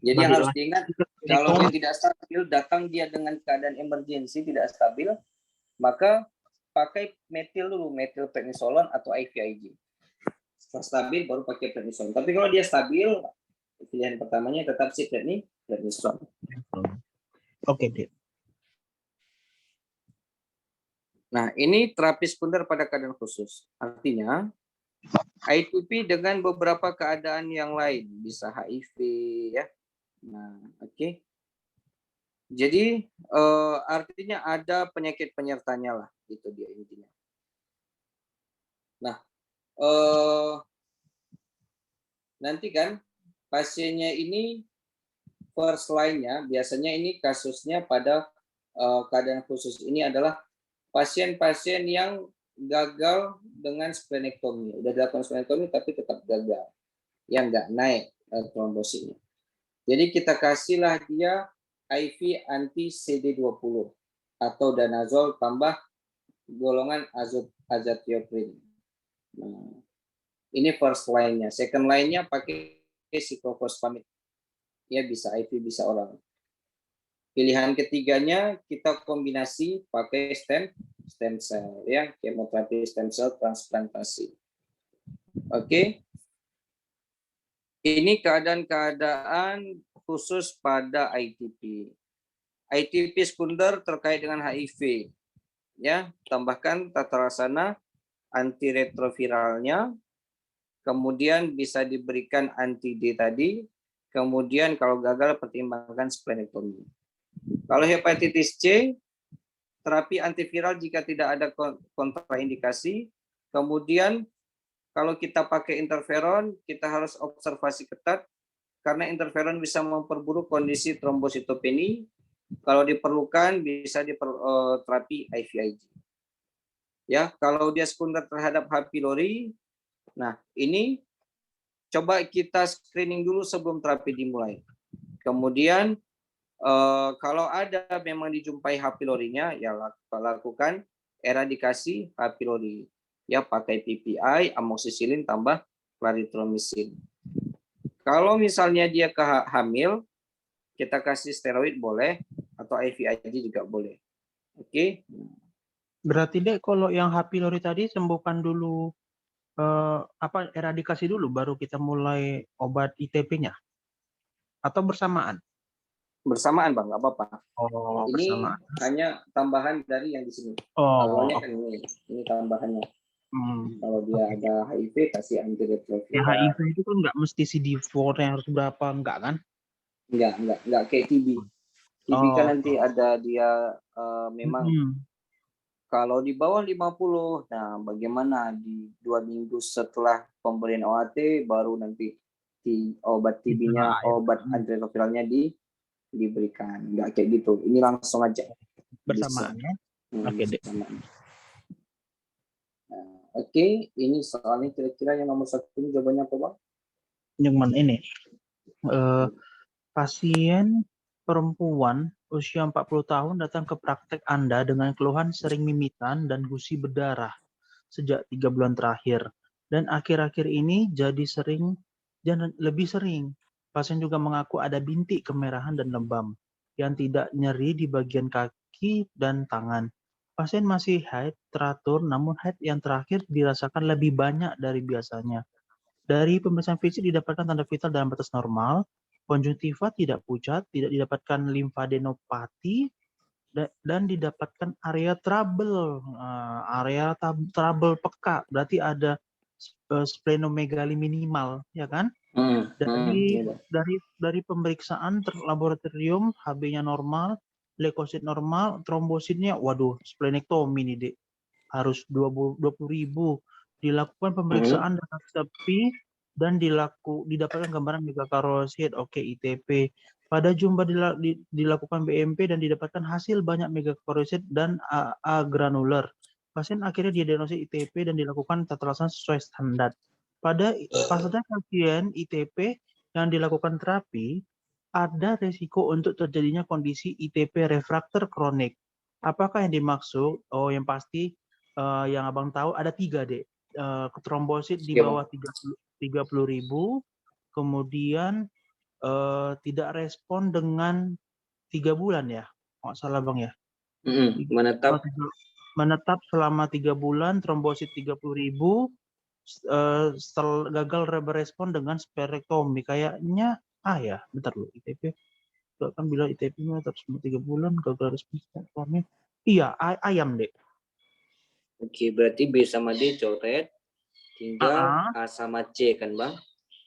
Jadi yang harus diingat, kalau dia tidak stabil, datang dia dengan keadaan emergency, tidak stabil, maka pakai metil dulu, metil prednisolon atau IVIG. Setelah stabil baru pakai prednison. Tapi kalau dia stabil, pilihan pertamanya tetap si prednison. Oke, Dek. Nah, ini terapi sekunder pada keadaan khusus. Artinya, ITP dengan beberapa keadaan yang lain, bisa HIV, ya. Nah, oke. Jadi, artinya ada penyakit penyertanya lah, itu dia intinya. Nah, nanti kan pasiennya ini first line-nya, biasanya ini kasusnya pada keadaan khusus ini adalah pasien-pasien yang gagal dengan splenektomi. Udah dilakukan splenektomi tapi tetap gagal. Yang nggak naik trombositnya. Jadi kita kasihlah dia IV anti CD20 atau danazol tambah golongan azathioprine. Nah, ini first line-nya. Second line-nya pakai cyclophosphamide. Ya bisa IV, bisa oral. Pilihan ketiganya kita kombinasi pakai stem cell, ya, kemoterapi stem cell transplantasi. Oke. Ini keadaan-keadaan khusus pada ITP. ITP sekunder terkait dengan HIV. Ya, tambahkan tata laksana antiretroviralnya, kemudian bisa diberikan anti-D tadi, kemudian kalau gagal pertimbangkan splenektomi. Kalau hepatitis C, terapi antiviral jika tidak ada kontraindikasi. Kemudian kalau kita pakai interferon, kita harus observasi ketat karena interferon bisa memperburuk kondisi trombositopeni. Kalau diperlukan bisa terapi IVIG. Ya, kalau dia sekunder terhadap H. pylori, nah ini coba kita screening dulu sebelum terapi dimulai. Kemudian kalau ada memang dijumpai H. pylori-nya, ya lakukan eradikasi H. pylori. Ya, pakai PPI, amoxicillin tambah clarithromycin. Kalau misalnya dia hamil, kita kasih steroid boleh atau IVIG juga boleh. Oke. Berarti Dek, kalau yang H. pylori tadi sembuhkan dulu eradikasi dulu baru kita mulai obat ITP-nya atau bersamaan? Bersamaan Bang, nggak apa-apa. Ini Bersamaan. hanya tambahan dari yang di sini. Awalnya kan ini tambahannya. Kalau dia ada HIV kasih antiretroviral. Ya, HIV itu kan nggak mesti CD4 yang harus berapa, enggak kan? Enggak kayak TB. TB kan nanti ada dia memang kalau di bawah 50, nah bagaimana di 2 minggu setelah pemberian OAT baru nanti obat TB-nya, obat antiretroviralnya diberikan. Enggak kayak gitu. Ini langsung aja. Bersamaan ya. Oke, Dek. Oke, ini soalnya kira-kira yang nomor 1 ini jawabannya apa, Bang? Yang mana ini? Pasien perempuan usia 40 tahun datang ke praktek Anda dengan keluhan sering mimitan dan gusi berdarah sejak 3 bulan terakhir. Dan akhir-akhir ini jadi lebih sering. Pasien juga mengaku ada bintik kemerahan dan lebam yang tidak nyeri di bagian kaki dan tangan. Pasien masih haid teratur, namun haid yang terakhir dirasakan lebih banyak dari biasanya. Dari pemeriksaan fisik didapatkan tanda vital dalam batas normal, konjungtiva tidak pucat, tidak didapatkan limfadenopati, dan didapatkan area trouble. Trouble peka, berarti ada splenomegali minimal, ya kan? Dari pemeriksaan laboratorium, HB-nya normal, leukosit normal, trombositnya, waduh, splenektomi nih, Dek. Harus 20.000. Dilakukan pemeriksaan darah tepi dan didapatkan gambaran megakarosid, oke, ITP. Pada jumpa dilakukan BMP dan didapatkan hasil banyak megakarosid dan A granular. pasien akhirnya didiagnosis ITP dan dilakukan tata laksana sesuai standar. Pada pasien ITP yang dilakukan terapi, ada risiko untuk terjadinya kondisi ITP refraktor kronik. Apakah yang dimaksud? Oh, yang pasti yang abang tahu ada 3 deh. Trombosit di Ya, bawah Bang. 30.000, kemudian tidak respon dengan 3 bulan ya, nggak salah bang ya. Menetap. Menetap selama 3 bulan, trombosit 30.000, gagal berespon dengan spirektomi. Kayaknya ya, bentar lu, ITP kan bilang ITP menetap selama 3 bulan, gagal respon spirektomi. Iya, ayam deh. Oke, berarti B sama D coret, tinggal A sama C kan bang?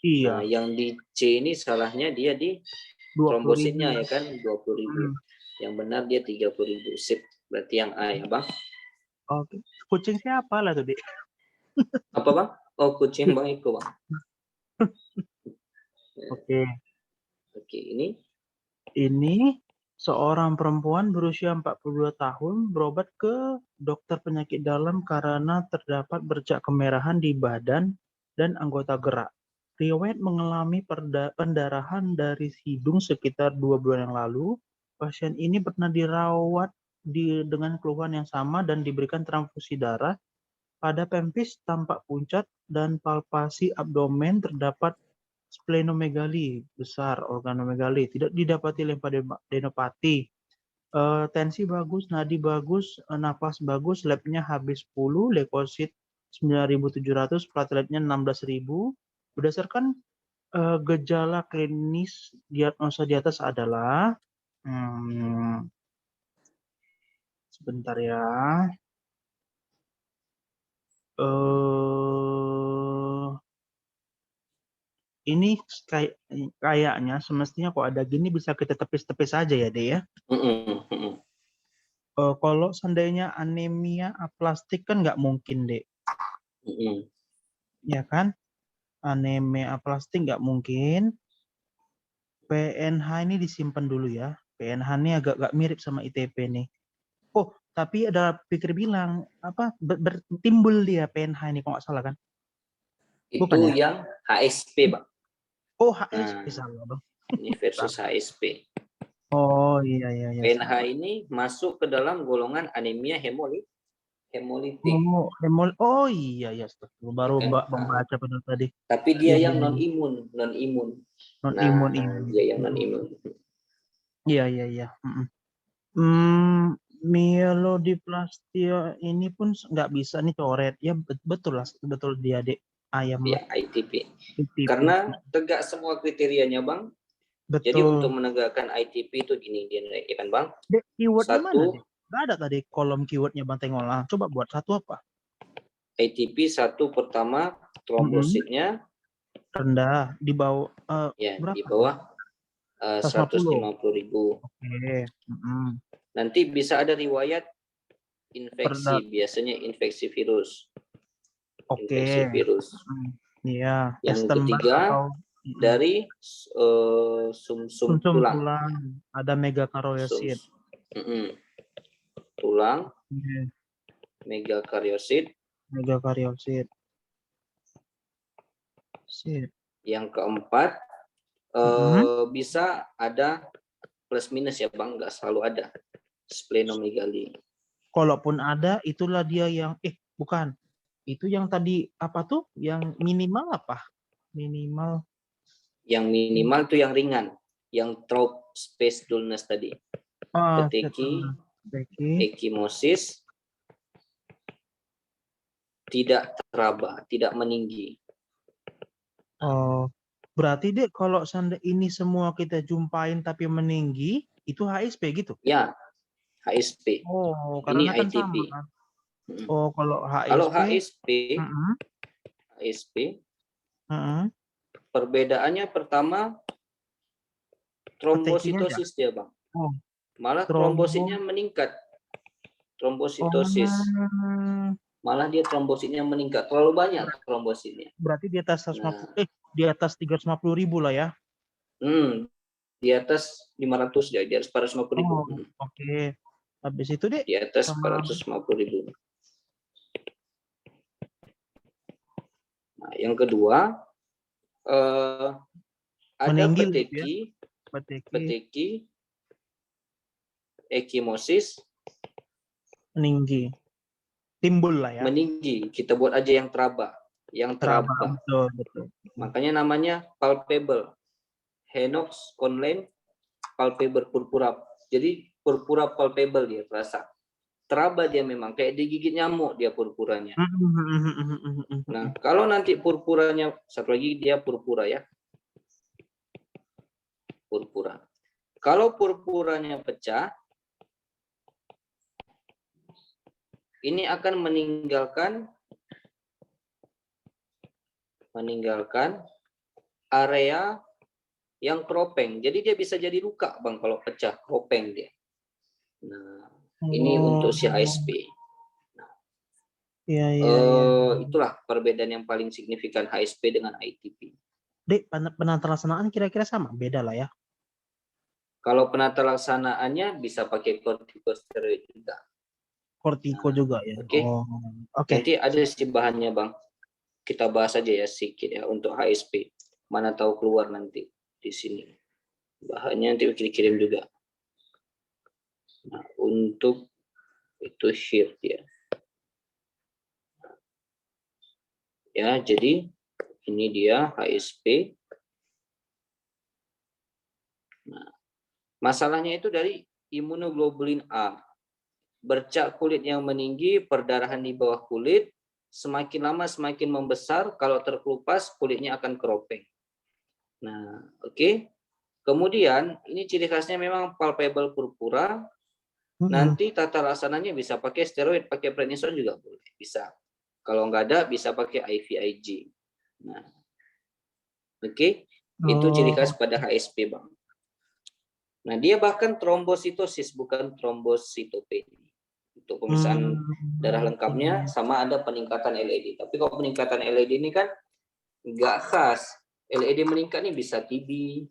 Iya. Nah, yang di C ini salahnya dia di trombositnya ya kan 20.000. Yang benar dia 30.000. Sip. Berarti yang A ya bang. Oke. Kucing siapa lah tuh, Dek? Apa bang? Oh, kucing bang Iko bang. Oke. Oke, ini seorang perempuan berusia 42 tahun berobat ke dokter penyakit dalam karena terdapat bercak kemerahan di badan dan anggota gerak. Riwayat mengalami pendarahan dari hidung sekitar 2 bulan yang lalu. Pasien ini pernah dirawat dengan keluhan yang sama dan diberikan transfusi darah. Pada pelvis tampak puncak dan palpasi abdomen terdapat splenomegali besar, organomegali, tidak didapati limfadenopati. Tensi bagus, nadi bagus, napas bagus, labnya Hb10, leukosit 9.700, plateletnya 16.000. Berdasarkan gejala klinis, diagnosa di atas adalah sebentar ya. Ini kayaknya semestinya kok ada gini bisa kita tepis-tepis aja ya, Dek ya. Kalau seandainya anemia aplastik kan nggak mungkin, Dek. Ya kan? Anemia aplastik nggak mungkin. PNH ini disimpan dulu ya. PNH ini agak mirip sama ITP nih. Oh, tapi ada pikir bilang apa bertimbul dia PNH ini kok nggak salah kan? Bukan itu ya? Yang HSP bang. Oh, HSP salah bang. Ini versus HSP. Oh iya. PNH ini masuk ke dalam golongan anemia hemolitik. Oh iya, baru Ya kan? membaca benar tadi. Tapi dia yang non imun. Dia yang non imun. Iya. Myelodiplastia ini pun nggak bisa nih coret. Ya betul dia Dek. Ayam. Ya, ITP. Karena tegak semua kriterianya bang. Betul. Jadi untuk menegakkan ITP itu gini dia kan bang. Dek, keywordnya mana Dek? Nggak ada tadi kolom keywordnya bang, tengok lah. Coba buat satu apa? ITP satu pertama trombositnya rendah di bawah berapa? Di bawah 150.000. Oke. Nanti bisa ada riwayat infeksi, biasanya infeksi virus. Infeksi virus. Iya. Yang ketiga dari sumsum tulang. Ada megakariosit. Tulang. Megakariosit. Yang keempat bisa ada plus minus ya bang, nggak selalu ada splenomegali. Kalaupun ada, itulah dia yang bukan. Itu yang tadi apa tuh? Yang minimal apa? Minimal. Yang minimal tuh yang ringan, yang throat space dullness tadi. Ekimosis, tidak teraba, tidak meninggi. Oh, berarti Dek kalau ini semua kita jumpain tapi meninggi, itu HSP gitu? Ya, HSP. Oh, karena ini kan ITP. Sama. Oh, kalau HSP, perbedaannya pertama trombositosis dia bang. Malah trombositnya meningkat. Trombositosis. Malah dia trombositnya meningkat, terlalu banyak trombositnya. Berarti di atas 150, di atas 350.000 lah ya? Di atas 500 ya, di atas 450.000. Oke. Habis itu Dek? Di atas 450.000. yang kedua ada Meninggi, peteki, ekimosis, meninggi. Timbul lah ya. meninggi. Kita buat aja yang teraba. Betul. Makanya namanya palpable. Henox Conlan palpable purpura. Jadi purpura palpable dia terasa. Teraba dia memang kayak digigit nyamuk dia purpuranya. Nah, kalau nanti purpuranya, satu lagi dia purpura ya. Purpura. Kalau purpuranya pecah, ini akan meninggalkan area yang keropeng. Jadi dia bisa jadi luka, Bang, kalau pecah, keropeng dia. Nah, ini untuk si HSP. Itulah perbedaan yang paling signifikan HSP dengan ITP. Dek, penata laksanaan kira-kira sama? Beda lah ya. Kalau penata laksanaannya bisa pakai kortikosteroid juga. Kortiko juga ya. Oke. Oke. Nanti ada sih bahannya, Bang. Kita bahas aja ya sedikit ya untuk HSP. Mana tahu keluar nanti di sini. Bahannya nanti kirim juga. Nah, untuk itu shear dia. Ya, jadi ini dia HSP. Nah, masalahnya itu dari imunoglobulin A. Bercak kulit yang meninggi, perdarahan di bawah kulit, semakin lama semakin membesar, kalau terkelupas kulitnya akan keropeng. Nah, oke. Kemudian, ini ciri khasnya memang palpable purpura. Nanti tata laksananya bisa pakai steroid, pakai prednisone juga boleh, bisa. Kalau nggak ada, bisa pakai IVIG. Nah, oke. Itu ciri khas pada HSP, Bang. Nah, dia bahkan trombositosis, bukan trombositopenia. Untuk pemeriksaan darah lengkapnya sama ada peningkatan LED. Tapi kalau peningkatan LED ini kan nggak khas. LED meningkat nih bisa TB,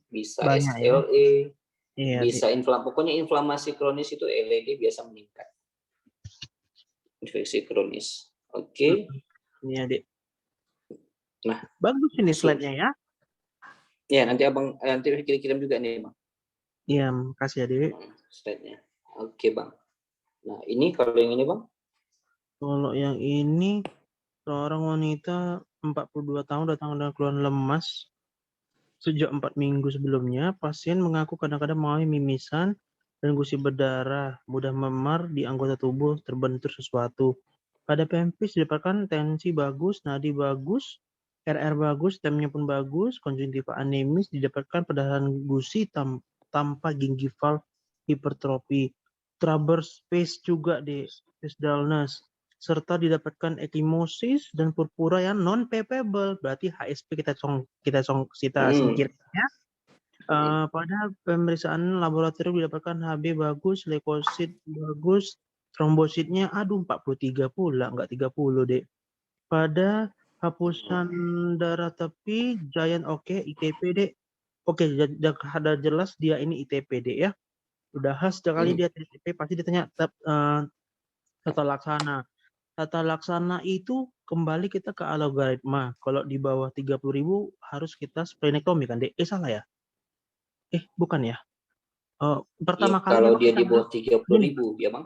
bisa banyak, SLE, ya? bisa pokoknya inflamasi kronis itu LED biasa meningkat. Infeksi kronis. Oke. Iya, Dek. Nah, bagus ini slide-nya ya. Ya, nanti Abang nanti kirim juga nih, Bang. Iya, makasih ya, Dek. Slide-nya. Oke, Bang. Nah, ini kalau yang ini, Bang? Kalau yang ini, seorang wanita 42 tahun datang dengan keluhan lemas. Sejak 4 minggu sebelumnya, pasien mengaku kadang-kadang mengalami mimisan dan gusi berdarah, mudah memar di anggota tubuh, terbentur sesuatu. Pada PMPs didapatkan tensi bagus, nadi bagus, RR bagus, stemnya pun bagus, konjungtiva anemis, didapatkan perdarahan gusi tanpa gingival hipertrofi. Trouble space juga di space dullness, serta didapatkan ekimosis dan purpura yang non palpable, berarti HSP kita singkirnya. Pada pemeriksaan laboratorium didapatkan HB bagus, leukosit bagus, trombositnya 43 pula, enggak 30, Dek. Pada hapusan darah tepi, giant oke, ITP, Dek. Oke, ada jelas dia ini ITP, Dek ya. Udah khas sekali dia ITP, pasti ditanya tata laksana. Tata laksana itu kembali kita ke algoritma. Kalau di bawah 30.000 harus kita splenektomi kan, Dek? Salah ya? Bukan ya? Pertama kali kalau dia di bawah 30.000 ya, Bang.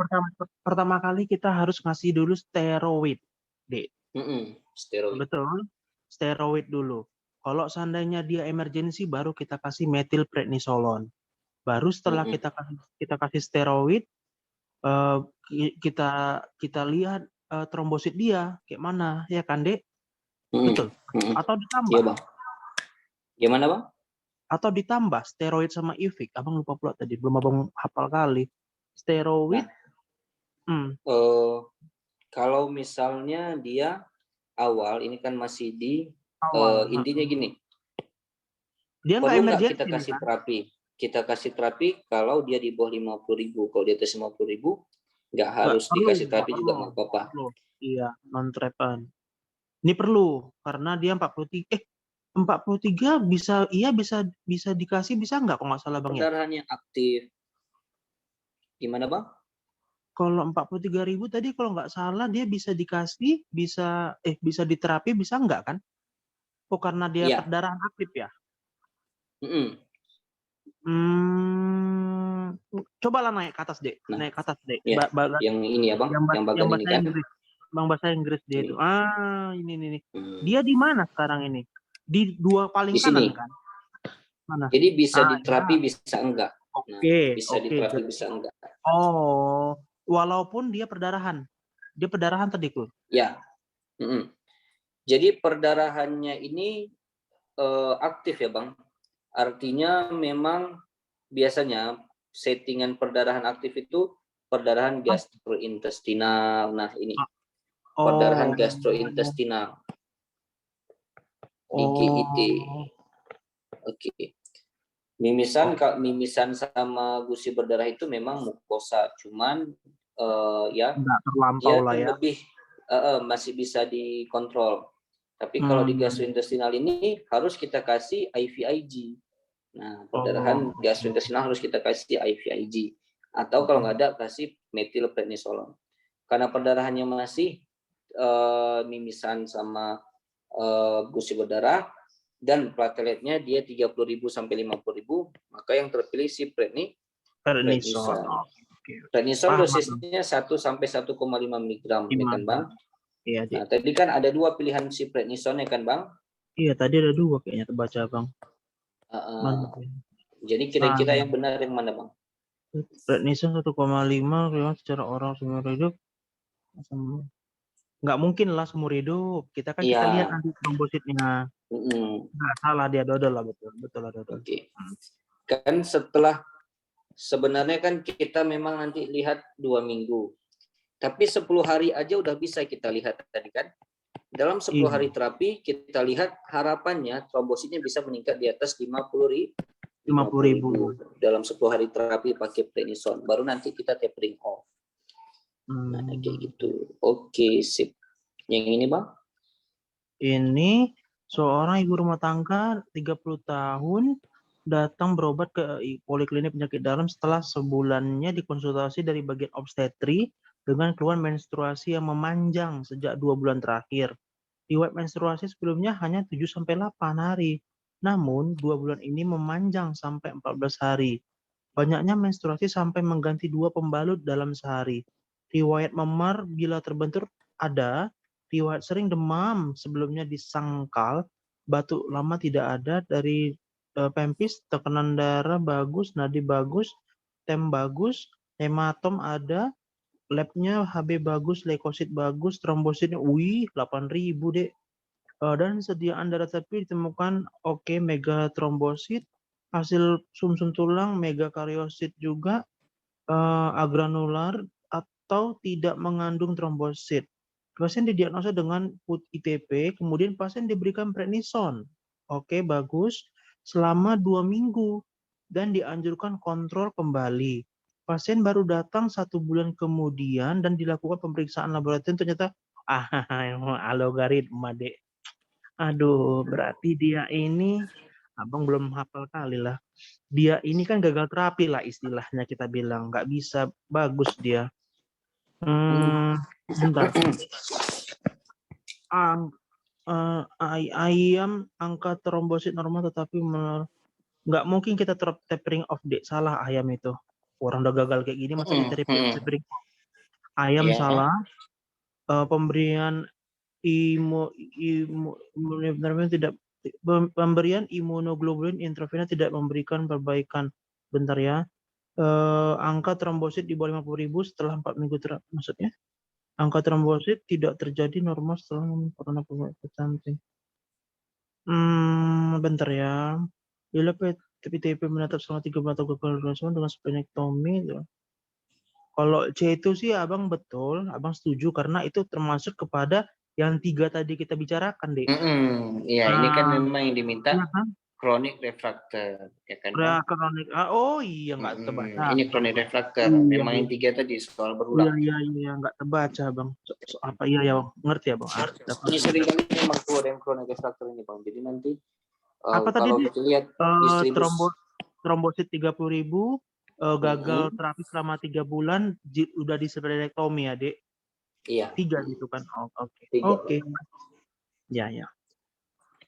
Pertama kali kita harus ngasih dulu steroid, Dek. Steroid. Betul. Steroid dulu. Kalau seandainya dia emergency, baru kita kasih metilprednisolon. Baru setelah kita kasih steroid, kita lihat trombosit dia kayak mana, ya kan, Dek? Betul. Atau ditambah? Iya, Bang. Gimana, Bang? Atau ditambah steroid sama IVIG. Abang lupa pula tadi, belum Abang hafal kali. Steroid. Kalau misalnya dia awal, ini kan masih di intinya gini. Dia perlu nggak kita kasih terapi? Kita kasih terapi kalau dia di bawah 50.000. Kalau di atas 50.000, nggak harus dikasih terapi juga nggak apa-apa. Iya, non trepan. Ini perlu karena dia 43 bisa dikasih, bisa nggak kalau nggak salah, Bang? Perdarahannya aktif. Gimana, Bang? Kalau 43.000 tadi kalau nggak salah dia bisa dikasih, bisa diterapi, bisa nggak kan? Oh, karena dia Iya. perdarahan aktif ya? Mm-mm. Cobalah naik ke atas, Dek. Nah, Naik ke atas, Dek. ya, yang ini ya Bang, yang Yang bagian ini bahasa kan. Inggris. Bang bahasa Inggris dia itu. Ini. Ini. Hmm. Dia di mana sekarang ini? Di dua paling Di sini. kanan kan? Mana? Jadi bisa diterapi, Ya. bisa enggak. Nah, bisa Oke. diterapi, bisa enggak. Oh, walaupun dia perdarahan. Dia perdarahan tadi tuh. Ya. Mm-mm. Jadi perdarahannya ini aktif ya Bang. Artinya memang biasanya settingan perdarahan aktif itu perdarahan gastrointestinal. Nah, ini perdarahan gastrointestinal. GIT. Oke. Mimisan sama gusi berdarah itu memang mukosa, cuman ya nggak terlampau dia lah ya. lebih masih bisa dikontrol. Tapi kalau di gastrointestinal ini harus kita kasih IVIG. Nah, perdarahan gastrointestinal harus kita kasih IVIG. Atau kalau nggak ada, kasih metilprednisolon. Karena perdarahannya masih mimisan sama gusi berdarah, dan plateletnya dia 30.000 sampai 50.000, maka yang terpilih si prednison. Prednison dosisnya 1 sampai 1,5 mg, ya kan Bang? Iya, nah, tadi kan ada 2 pilihan si prednison ya kan Bang? Iya, tadi ada 2 kayaknya terbaca Bang. Jadi kira-kira yang benar yang mana Bang? Prednison 1,5 secara orang seumur hidup. Nggak mungkin lah seumur hidup. Kita kan kita lihat nanti trombositnya. Nggak salah, dia dodol lah, betul lah dodol. Oke. Kan sebenarnya kan kita memang nanti lihat 2 minggu. Tapi 10 hari aja udah bisa kita lihat tadi kan. Dalam 10 hari terapi kita lihat harapannya trombositnya bisa meningkat di atas 50.000 dalam 10 hari terapi pakai prednison. Baru nanti kita tapering off. Nah, kayak gitu. Oke, sip. Yang ini Bang? Ini seorang ibu rumah tangga 30 tahun datang berobat ke poliklinik penyakit dalam setelah sebulannya dikonsultasi dari bagian obstetri dengan keluhan menstruasi yang memanjang sejak 2 bulan terakhir. Riwayat menstruasi sebelumnya hanya 7-8 hari. Namun 2 bulan ini memanjang sampai 14 hari. Banyaknya menstruasi sampai mengganti 2 pembalut dalam sehari. Riwayat memar bila terbentur ada. Riwayat sering demam sebelumnya disangkal. Batuk lama tidak ada. Dari pempis, tekanan darah bagus, nadi bagus, tem bagus, hematom ada, labnya HB bagus, leukosit bagus, trombositnya 8.000 deh. Dan sediaan darah tepi ditemukan megatrombosit, hasil sumsum tulang megakariosit juga, agranular atau tidak mengandung trombosit. Pasien didiagnosa dengan ITP, kemudian pasien diberikan prednison. Bagus, selama 2 minggu dan dianjurkan kontrol kembali. Pasien baru datang 1 bulan kemudian dan dilakukan pemeriksaan laboratorium, ternyata algoritma dek. Aduh, berarti dia ini, abang belum hafal kali lah. Dia ini kan gagal terapi lah istilahnya kita bilang, nggak bisa bagus dia. Bentar. Ayam angka trombosit normal tetapi nggak mungkin kita tapering off dek, salah ayam itu. Orang udah gagal kayak gini masa kita tapering off. Ayam salah. Pemberian pemberian imunoglobulin intravena tidak memberikan perbaikan. Bentar ya. Angka trombosit di bawah 50.000 setelah 4 minggu maksudnya angka trombosit tidak terjadi normal setelah karena samping. Bentar ya. Bila PTP menetap selama 3 bulan atau gagal dengan splenektomi. Kalau C itu sih abang betul, abang setuju karena itu termasuk kepada yang 3 tadi kita bicarakan, dek. Iya, ini kan memang yang diminta chronic refractor, ya kan Bang? Kronik. Iya, nggak terbaca. Ini chronic refractor, memang yang 3 tadi soal berulang. Iya, nggak terbaca Bang. Apa iya Bang? Ngerti ya Bang? Ini sering kali memang keluar yang chronic refractor ini Bang. Jadi nanti apa tadi kalau kita lihat trombosit 30.000, gagal terapi selama 3 bulan, udah di splenektomi ya, Dek? Iya. 3 gitu kan. Oke. Ya.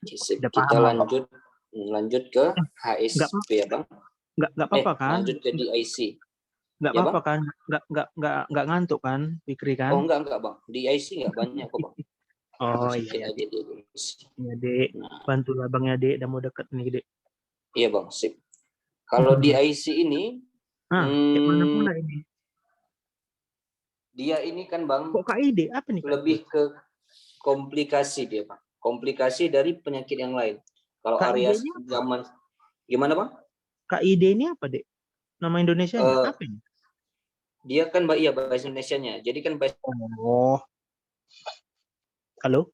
Sip. Udah Kita paham lah, Bang. lanjut ke Nggak HSP ya Bang. nggak apa-apa kan? Lanjut ke DIC. Nggak Ya apa-apa Bang? kan? Nggak ngantuk kan, Fikri kan? Oh enggak Bang. DIC enggak banyak kok Bang. Oh iya Sedikit ya, aja Dek. di Iya, Dek. Nah, Bantulah Bang ya, Dek. Udah mau deket nih, Dek. iya Bang, sip. Kalau DIC ini Kayak mana pula ini? dia ini kan Bang Kok KID? Apa nih, Kak? lebih ke komplikasi dia Bang. Komplikasi dari penyakit yang lain. Kalau area KID ini apa? zaman gimana Bang? KID ini apa, Dek? Nama Indonesianya apa ini? Dia kan iya bahasa Indonesianya. Jadi kan bahasa Oh. Halo?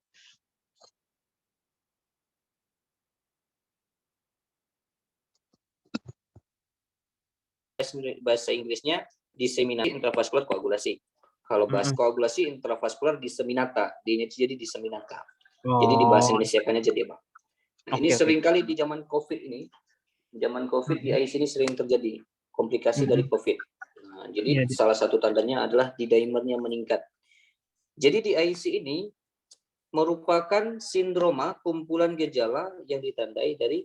Inggrisnya diseminasi intravaskular koagulasi. Kalau bahasa koagulasi intravaskular diseminata, jadi diseminata. Jadi di bahasa Indonesia kan aja dia Bang. Nah, ini seringkali di zaman COVID ini, di IC ini sering terjadi komplikasi dari COVID. Nah, jadi salah satu tandanya adalah D-dimernya meningkat. Jadi di IC ini merupakan sindroma kumpulan gejala yang ditandai dari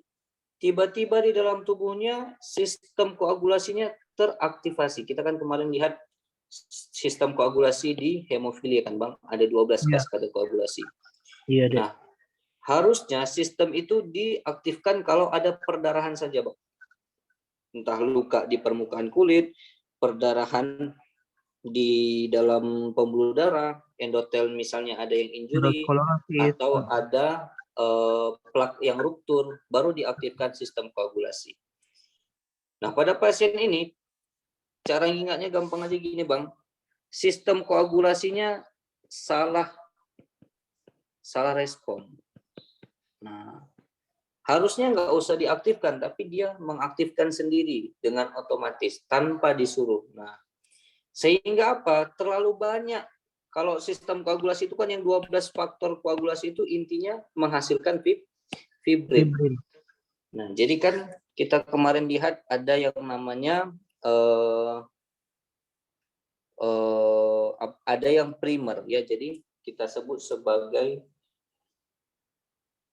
tiba-tiba di dalam tubuhnya sistem koagulasinya teraktivasi. Kita kan kemarin lihat sistem koagulasi di hemofilia kan Bang, ada 12 kaskade koagulasi. Iya, Dek. Nah, harusnya sistem itu diaktifkan kalau ada perdarahan saja Bang. Entah luka di permukaan kulit, perdarahan di dalam pembuluh darah, endotel misalnya ada yang injury, atau ada plak yang ruptur, baru diaktifkan sistem koagulasi. Nah, pada pasien ini, cara ingatnya gampang aja gini Bang, sistem koagulasinya salah respon. Nah, harusnya nggak usah diaktifkan, tapi dia mengaktifkan sendiri dengan otomatis, tanpa disuruh. Nah, sehingga apa? Terlalu banyak. Kalau sistem koagulasi itu kan yang 12 faktor koagulasi itu intinya menghasilkan fibrin. Nah, jadi kan kita kemarin lihat ada yang namanya ada yang primer ya, jadi kita sebut sebagai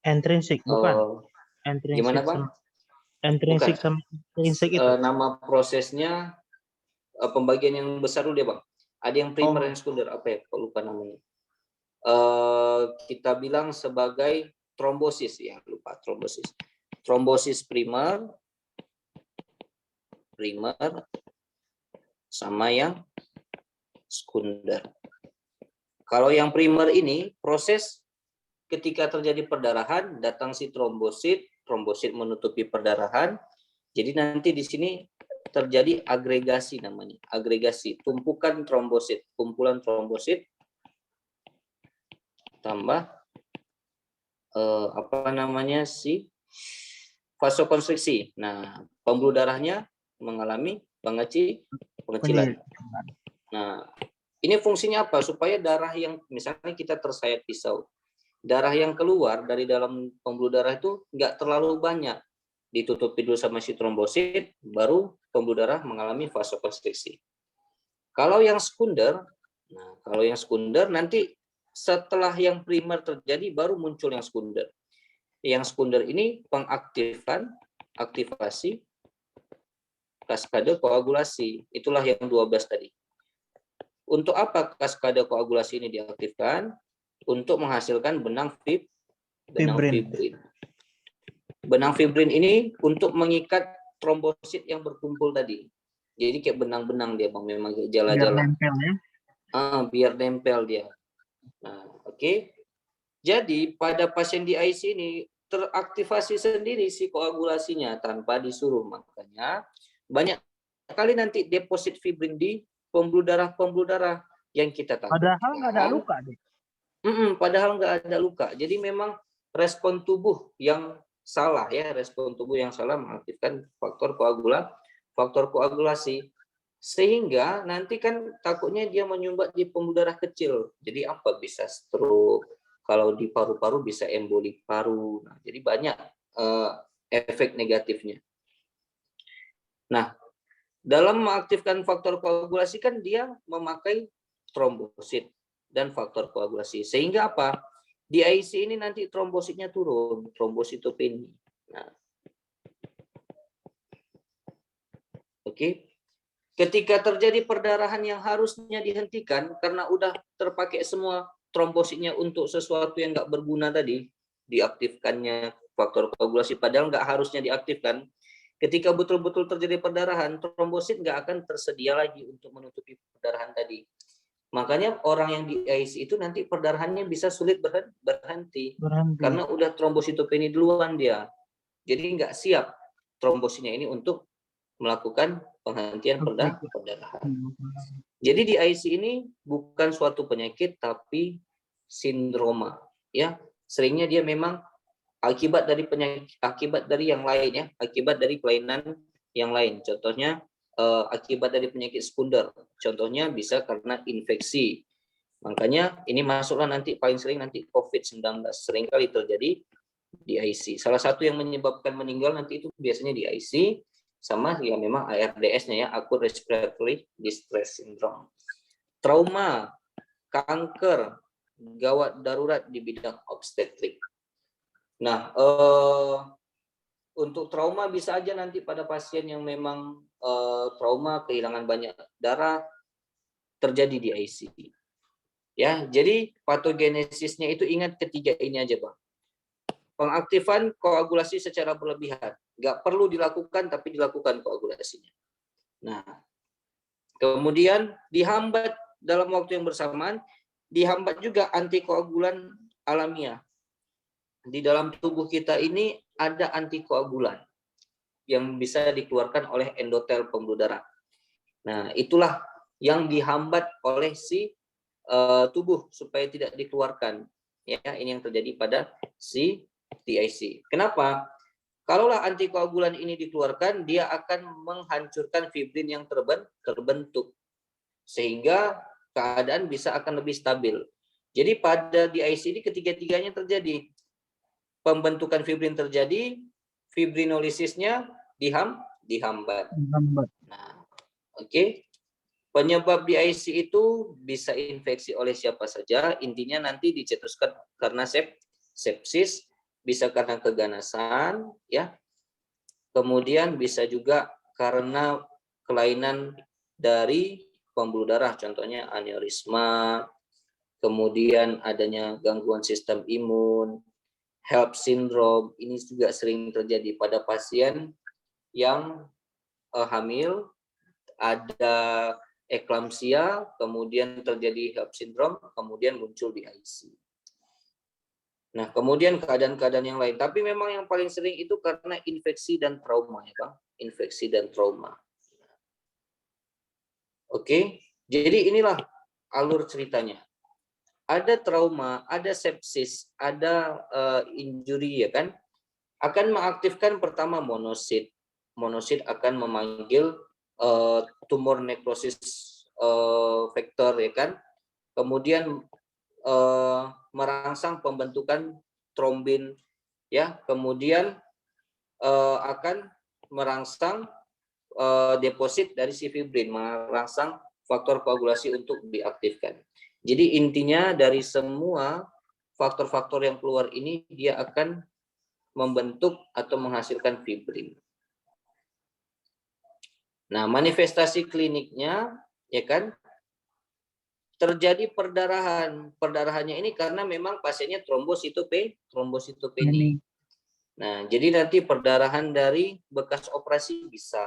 intrinsik, bukan? Gimana Bang? Intrinsik sama intrinsik itu. Nama prosesnya pembagian yang besar dulu ya Bang. Ada yang primer dan sekunder, apa ya? Kok lupa namanya. Kita bilang sebagai trombosis ya, lupa trombosis. Trombosis primer sama yang sekunder. Kalau yang primer ini proses ketika terjadi perdarahan, datang si trombosit menutupi perdarahan. Jadi nanti di sini terjadi agregasi namanya, agregasi, tumpukan trombosit, kumpulan trombosit tambah si vasokonstriksi. Nah, pembuluh darahnya mengalami pengecilan. Nah, ini fungsinya apa? Supaya darah yang misalnya kita tersayat pisau, darah yang keluar dari dalam pembuluh darah itu nggak terlalu banyak, ditutupi dulu sama si trombosit, baru pembuluh darah mengalami vasokonstriksi. Kalau yang sekunder, nanti setelah yang primer terjadi baru muncul yang sekunder. Yang sekunder ini aktivasi kaskade koagulasi. Itulah yang 12 tadi. Untuk apa kaskade koagulasi ini diaktifkan? Untuk menghasilkan benang fibrin. Benang fibrin ini untuk mengikat trombosit yang berkumpul tadi. Jadi kayak benang-benang dia Bang, memang jala-jala. Biar nempel ya. Biar nempel dia. Nah, oke. Jadi pada pasien di IC ini teraktivasi sendiri si koagulasinya tanpa disuruh. Makanya banyak kali nanti deposit fibrin di pembuluh darah yang kita tahu. Padahal nggak ada luka, deh. Padahal nggak ada luka. Jadi memang respon tubuh yang salah ya, mengaktifkan faktor koagulasi. Sehingga nanti kan takutnya dia menyumbat di pembuluh darah kecil. Jadi apa? Bisa stroke. Kalau di paru-paru bisa emboli paru. Nah, jadi banyak efek negatifnya. Nah, dalam mengaktifkan faktor koagulasi kan dia memakai trombosit dan faktor koagulasi. Sehingga apa? Di IC ini nanti trombositnya turun, trombositopenia. Nah, oke. Ketika terjadi perdarahan yang harusnya dihentikan karena udah terpakai semua trombositnya untuk sesuatu yang nggak berguna tadi, diaktifkannya faktor koagulasi, padahal nggak harusnya diaktifkan. Ketika betul-betul terjadi perdarahan, trombosit nggak akan tersedia lagi untuk menutupi perdarahan tadi. Makanya orang yang di IC itu nanti perdarahannya bisa sulit berhenti. Karena udah trombositopenia duluan dia. Jadi nggak siap trombositnya ini untuk melakukan penghentian perdarahan. Jadi di IC ini bukan suatu penyakit tapi sindroma, ya. Seringnya dia memang akibat dari penyakit, akibat dari yang lain, ya, akibat dari kelainan yang lain. Contohnya akibat dari penyakit sekunder. Contohnya bisa karena infeksi. Makanya ini masuklah nanti paling sering nanti COVID-19 seringkali terjadi di IC. Salah satu yang menyebabkan meninggal nanti itu biasanya di IC sama ya memang ARDS-nya, ya, acute respiratory distress syndrome. Trauma, kanker, gawat darurat di bidang obstetrik. Nah, untuk trauma bisa aja nanti pada pasien yang memang trauma kehilangan banyak darah terjadi di IC. Ya, jadi patogenesisnya itu ingat ketiga ini aja, Bang. Pengaktifan koagulasi secara berlebihan, nggak perlu dilakukan tapi dilakukan koagulasinya. Nah, kemudian dihambat dalam waktu yang bersamaan, dihambat juga antikoagulan alamiah. Di dalam tubuh kita ini ada antikoagulan yang bisa dikeluarkan oleh endotel pembuluh darah. Nah, itulah yang dihambat oleh si tubuh supaya tidak dikeluarkan. Ya, ini yang terjadi pada si TIC. Kenapa? Kalaulah antikoagulan ini dikeluarkan, dia akan menghancurkan fibrin yang terbentuk. Sehingga keadaan bisa akan lebih stabil. Jadi pada DIC ini ketiga-tiganya terjadi. Pembentukan fibrin terjadi, fibrinolisisnya dihambat. Nah, oke. Penyebab DIC itu bisa infeksi oleh siapa saja, intinya nanti dicetuskan karena sepsis, bisa karena keganasan, ya. Kemudian bisa juga karena kelainan dari pembuluh darah, contohnya aneurisma, kemudian adanya gangguan sistem imun, HELLP syndrome, ini juga sering terjadi pada pasien yang hamil, ada eklamsia, kemudian terjadi HELLP syndrome, kemudian muncul di IC. Nah, kemudian keadaan-keadaan yang lain. Tapi memang yang paling sering itu karena infeksi dan trauma, ya, Bang. Infeksi dan trauma. Oke, jadi inilah alur ceritanya. Ada trauma, ada sepsis, ada injury, ya kan? Akan mengaktifkan pertama monosit. Monosit akan memanggil tumor nekrosis faktor, ya kan? Kemudian merangsang pembentukan trombin, ya. Kemudian akan merangsang deposit dari si fibrin, merangsang faktor koagulasi untuk diaktifkan. Jadi intinya dari semua faktor-faktor yang keluar ini dia akan membentuk atau menghasilkan fibrin. Nah, manifestasi kliniknya, ya kan, terjadi perdarahan. Perdarahannya ini karena memang pasiennya trombositopenia. Nah, jadi nanti perdarahan dari bekas operasi bisa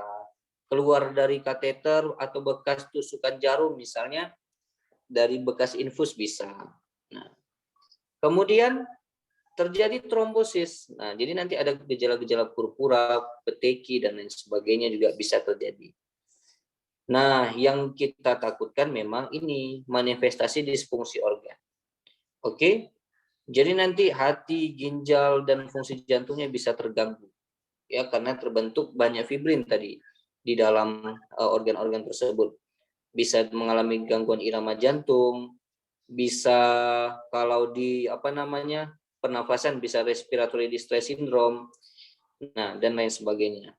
keluar dari kateter atau bekas tusukan jarum, misalnya dari bekas infus bisa. Nah, kemudian terjadi trombosis. Nah, jadi nanti ada gejala-gejala purpura, peteki, dan lain sebagainya juga bisa terjadi. Nah, yang kita takutkan memang ini manifestasi disfungsi organ. Oke, jadi nanti hati, ginjal, dan fungsi jantungnya bisa terganggu, ya, karena terbentuk banyak fibrin tadi di dalam organ-organ tersebut. Bisa mengalami gangguan irama jantung, bisa kalau di pernafasan bisa respiratory distress syndrome, nah, dan lain sebagainya.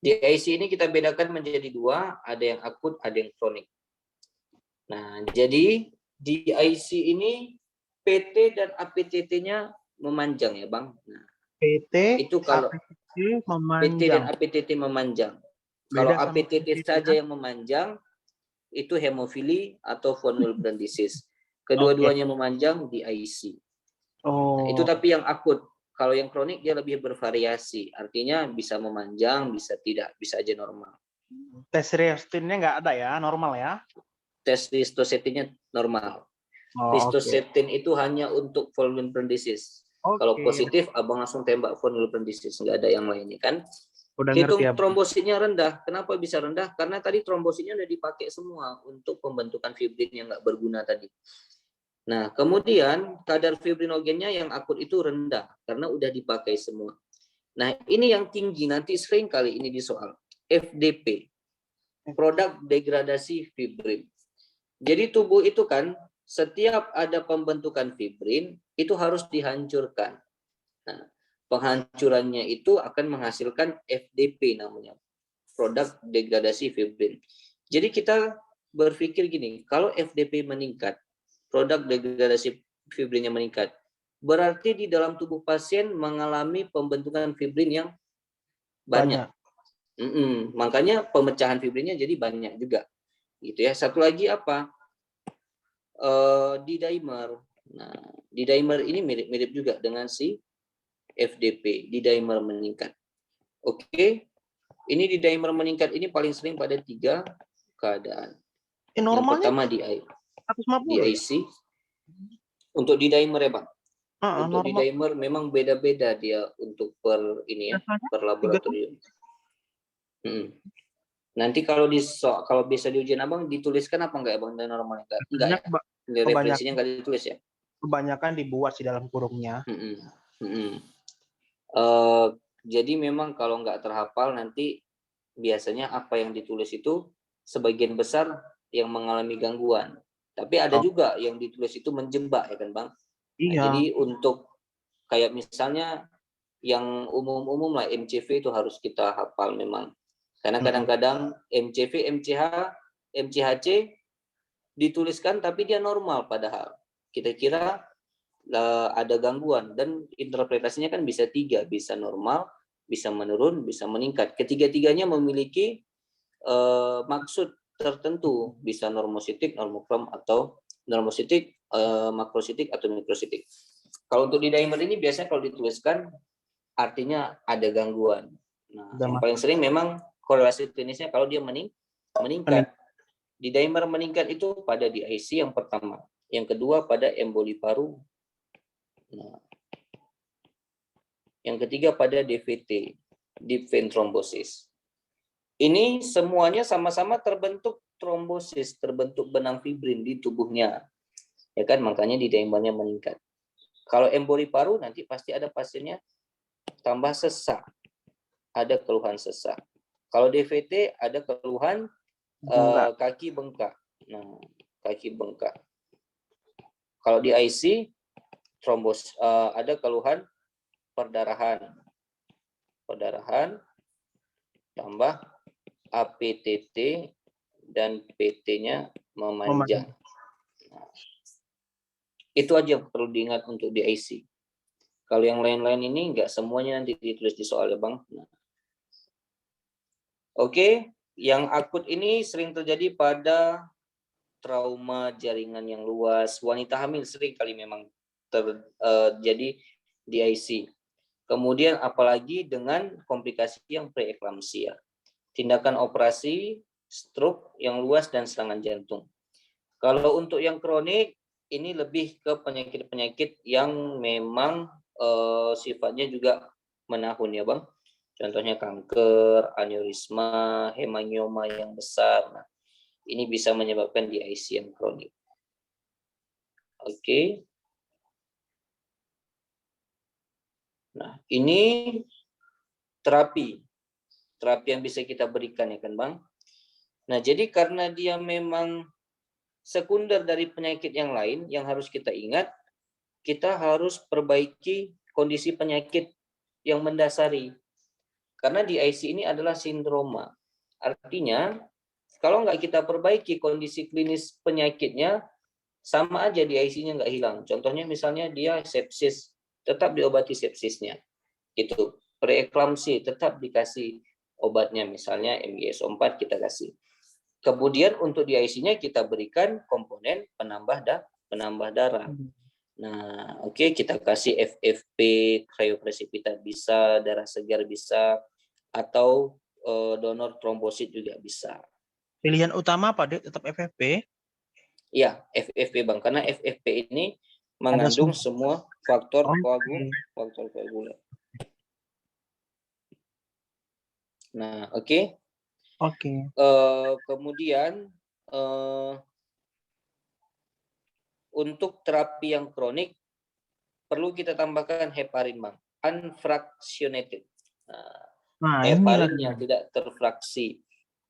Di IC ini kita bedakan menjadi dua, ada yang akut, ada yang kronik. Nah, jadi di IC ini PT dan APTT-nya memanjang ya Bang. Nah, PT, itu kalau APTT PT dan memanjang. APTT memanjang. Beda Kalau sama APTT PT saja ya? yang memanjang, itu hemofili atau von Willebrand disease. Kedua-duanya memanjang di IC. Nah, itu Oh, tapi yang akut. Kalau yang kronik dia lebih bervariasi. Artinya bisa memanjang, bisa tidak, bisa aja normal. tes reostinnya nggak ada ya, normal ya? Tes listosetinnya normal. Oh, oke. Listosetin itu hanya untuk von Willebrand disease. Kalau Oke, positif, abang langsung tembak von Willebrand disease. Nggak ada yang lainnya kan. udah Hitung ngerti ya, Bang. trombositnya rendah. Kenapa bisa rendah? Karena tadi trombositnya udah dipakai semua untuk pembentukan fibrin yang nggak berguna tadi. Nah, kemudian kadar fibrinogennya yang akut itu rendah karena udah dipakai semua. Nah, ini yang tinggi nanti sering kali ini di soal. FDP, produk degradasi fibrin. Jadi tubuh itu kan setiap ada pembentukan fibrin itu harus dihancurkan. Nah, penghancurannya itu akan menghasilkan FDP namanya, produk degradasi fibrin. Jadi kita berpikir gini, kalau FDP meningkat, produk degradasi fibrinnya meningkat, berarti di dalam tubuh pasien mengalami pembentukan fibrin yang banyak. Makanya pemecahan fibrinnya jadi banyak juga. Gitu ya. Satu lagi apa? D-dimer. Nah, D-dimer ini mirip-mirip juga dengan si FDP. D-dimer meningkat. Oke. Ini D-dimer meningkat ini paling sering pada 3 keadaan. Yang Normalnya pertama di 150 ya? IC. Untuk D-dimer ya, Bang. Untuk Normal. D-dimer memang beda-beda dia untuk per ini ya, Biasanya per laboratorium. Nanti kalau kalau bisa di ujian Abang dituliskan apa enggak ya Bang dan normal enggak? Enggak ya. Nilai referensinya enggak ditulis ya. Kebanyakan dibuat sih dalam kurungnya. Jadi memang kalau enggak terhafal nanti biasanya apa yang ditulis itu sebagian besar yang mengalami gangguan. Tapi ada juga yang ditulis itu menjebak ya kan Bang. Iya. Nah, jadi untuk kayak misalnya yang umum-umum lah MCV itu harus kita hafal memang. Karena kadang-kadang MCV, MCH, MCHC dituliskan tapi dia normal padahal. Kita kira ada gangguan dan interpretasinya kan bisa 3, bisa normal, bisa menurun, bisa meningkat. Ketiga-tiganya memiliki maksud tertentu, bisa normositik, normokrom atau normositik, makrositik atau mikrositik. Kalau untuk di dimer ini biasanya kalau dituliskan artinya ada gangguan. Nah, yang paling sering memang korelasi klinisnya kalau dia meningkat. Di dimer meningkat itu pada di IC yang pertama. Yang kedua pada emboli paru. Nah, yang ketiga pada DVT, deep vein thrombosis. Ini semuanya sama-sama terbentuk trombosis, terbentuk benang fibrin di tubuhnya. Ya kan, makanya di dimernya meningkat. Kalau emboli paru nanti pasti ada pasiennya tambah sesak. Ada keluhan sesak. Kalau DVT ada keluhan kaki bengkak. Nah, kaki bengkak. Kalau di IC ada keluhan perdarahan. Perdarahan tambah APTT dan PT-nya memanjang. Nah, itu aja yang perlu diingat untuk di IC. Kalau yang lain-lain ini enggak semuanya nanti ditulis di soal ya Bang. Nah. Oke, yang akut ini sering terjadi pada trauma jaringan yang luas. Wanita hamil sering kali memang terjadi di IC. Kemudian apalagi dengan komplikasi yang preeklamsia. Tindakan operasi, stroke yang luas dan serangan jantung. Kalau untuk yang kronik, ini lebih ke penyakit-penyakit yang memang sifatnya juga menahun ya Bang. Contohnya kanker, aneurisma, hemangioma yang besar. Nah, ini bisa menyebabkan DIC yang kronik. Oke. Nah, ini terapi yang bisa kita berikan ya kan Bang. Nah, jadi karena dia memang sekunder dari penyakit yang lain yang harus kita ingat, kita harus perbaiki kondisi penyakit yang mendasari. Karena DIC ini adalah sindroma. Artinya, kalau nggak kita perbaiki kondisi klinis penyakitnya, sama aja di IC-nya nggak hilang. Contohnya misalnya dia sepsis, tetap diobati sepsisnya. Gitu. Preeklamsi tetap dikasih obatnya, misalnya MgSO4 kita kasih. Kemudian untuk di IC-nya kita berikan komponen penambah darah. Nah, oke, kita kasih FFP, krioprecipitat bisa, darah segar bisa, atau donor trombosit juga bisa. Pilihan utama apa, Dek? Tetap FFP? Iya, FFP Bang, karena FFP ini mengandung semua faktor koagulan. Nah, oke. Oke. Kemudian untuk terapi yang kronik perlu kita tambahkan heparin, Bang, unfractionated. Nah, Heparin ini yang tidak terfraksi.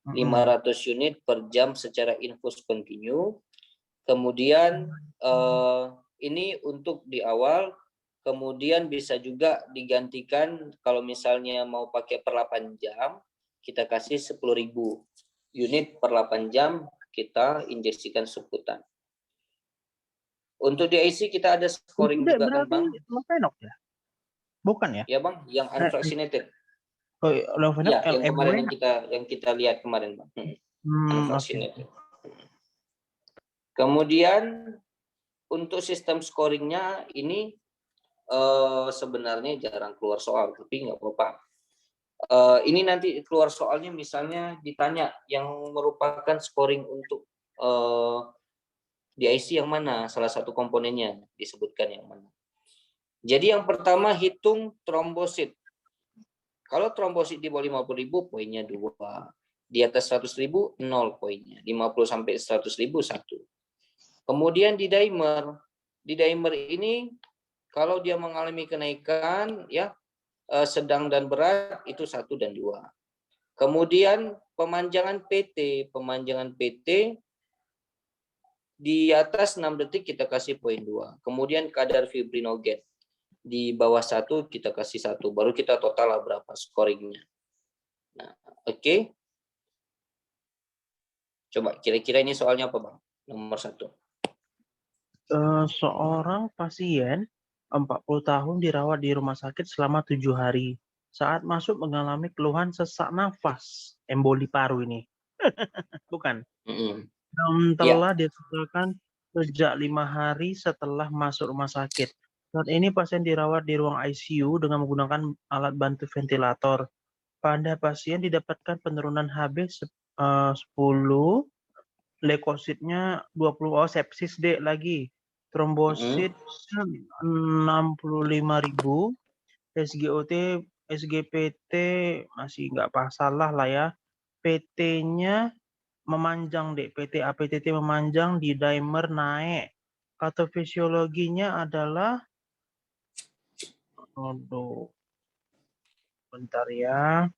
500 unit per jam secara infus kontinu. Kemudian ini untuk di awal, kemudian bisa juga digantikan kalau misalnya mau pakai per 8 jam, kita kasih 10.000 unit per 8 jam kita injeksikan subkutan. Untuk di IC kita ada scoring itu juga kan, Bang? Lovenox ya? Bukan ya? Ya, Bang, yang unfractionated. Oh, Lovenox Ya, yang kemarin LMW. yang kita lihat kemarin, Bang. Unfractionated. Okay. Kemudian untuk sistem scoringnya ini sebenarnya jarang keluar soal, tapi nggak apa-apa. Ini nanti keluar soalnya misalnya ditanya yang merupakan scoring untuk di IC yang mana, salah satu komponennya disebutkan yang mana. Jadi yang pertama hitung trombosit. Kalau trombosit di bawah 50.000 poinnya 2. Di atas 100.000 0 poinnya. 50 sampai 100.000 1. Kemudian di dimer ini kalau dia mengalami kenaikan ya sedang dan berat itu 1 dan 2. Kemudian pemanjangan PT di atas 6 detik kita kasih poin 2. Kemudian kadar fibrinogen di bawah 1 kita kasih 1. Baru kita total lah berapa scoringnya. Nah, oke. Coba kira-kira ini soalnya apa, Bang? Nomor 1. Seorang pasien 40 tahun dirawat di rumah sakit selama 7 hari. Saat masuk mengalami keluhan sesak nafas, emboli paru ini. Bukan. Telah dirasakan sejak 5 hari setelah masuk rumah sakit. Saat ini pasien dirawat di ruang ICU dengan menggunakan alat bantu ventilator. Pada pasien didapatkan penurunan HB 10, leukositnya 20, sepsis D lagi. Trombosit 65.000, SGOT, SGPT masih nggak masalah lah ya. PT-nya memanjang deh, PT APTT memanjang, di dimer naik. Patofisiologinya adalah, aduh, bentar ya.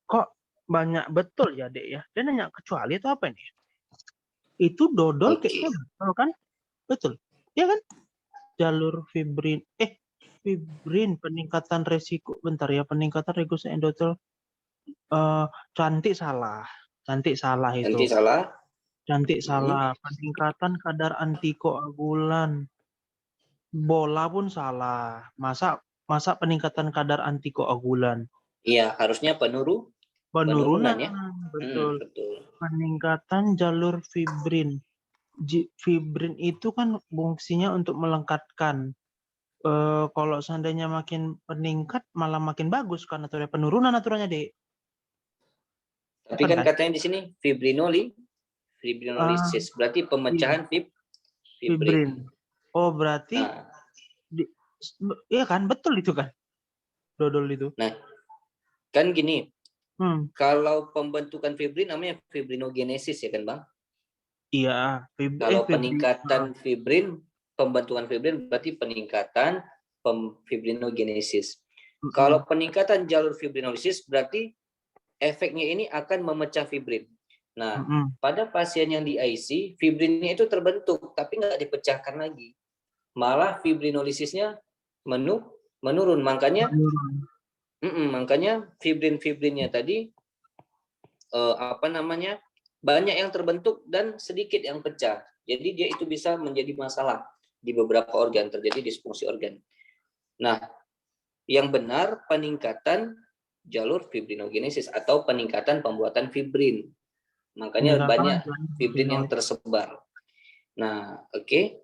Kok banyak betul ya, Dek ya? Dia nanya kecuali itu apa nih? Itu dodol kayaknya betul kan? Betul. Ya kan? Jalur fibrin, peningkatan resiko, bentar ya, peningkatan resiko endotel. Cantik salah itu. Cantik salah. Peningkatan kadar antikoagulan. Bola pun salah. Masa peningkatan kadar antikoagulan? Iya, harusnya penurunan ya. Betul. Peningkatan jalur fibrin. Fibrin itu kan fungsinya untuk melengkapkan. Kalau seandainya makin meningkat malah makin bagus kan aturannya, penurunan aturannya, Dek. Tapi kan katanya di sini fibrinolysis, berarti pemecahan fibrin. Oh, berarti iya kan, betul itu kan, dodol itu. Nah, kan gini, kalau pembentukan fibrin namanya fibrinogenesis ya kan, Bang? Iya. Kalau peningkatan fibrin, pembentukan fibrin berarti peningkatan fibrinogenesis. Kalau peningkatan jalur fibrinolysis berarti efeknya ini akan memecah fibrin. Nah, pada pasien yang di IC, fibrinnya itu terbentuk tapi nggak dipecahkan lagi. Malah fibrinolisisnya menurun. Makanya fibrin-fibrinnya tadi banyak yang terbentuk dan sedikit yang pecah. Jadi dia itu bisa menjadi masalah di beberapa organ, terjadi disfungsi organ. Nah, yang benar peningkatan jalur fibrinogenesis atau peningkatan pembuatan fibrin. Makanya banyak fibrin yang tersebar. Nah, oke.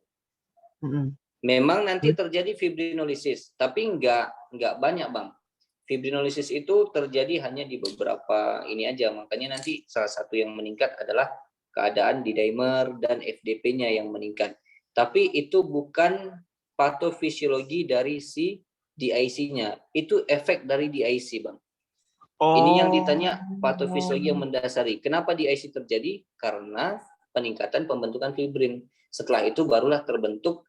Memang nanti terjadi fibrinolisis, tapi nggak banyak, Bang. Fibrinolisis itu terjadi hanya di beberapa ini aja. Makanya nanti salah satu yang meningkat adalah keadaan D-dimer dan FDP-nya yang meningkat. Tapi itu bukan patofisiologi dari si DIC-nya. Itu efek dari DIC, Bang. Ini yang ditanya patofisiologi yang mendasari. Kenapa DIC terjadi? Karena peningkatan pembentukan fibrin. Setelah itu barulah terbentuk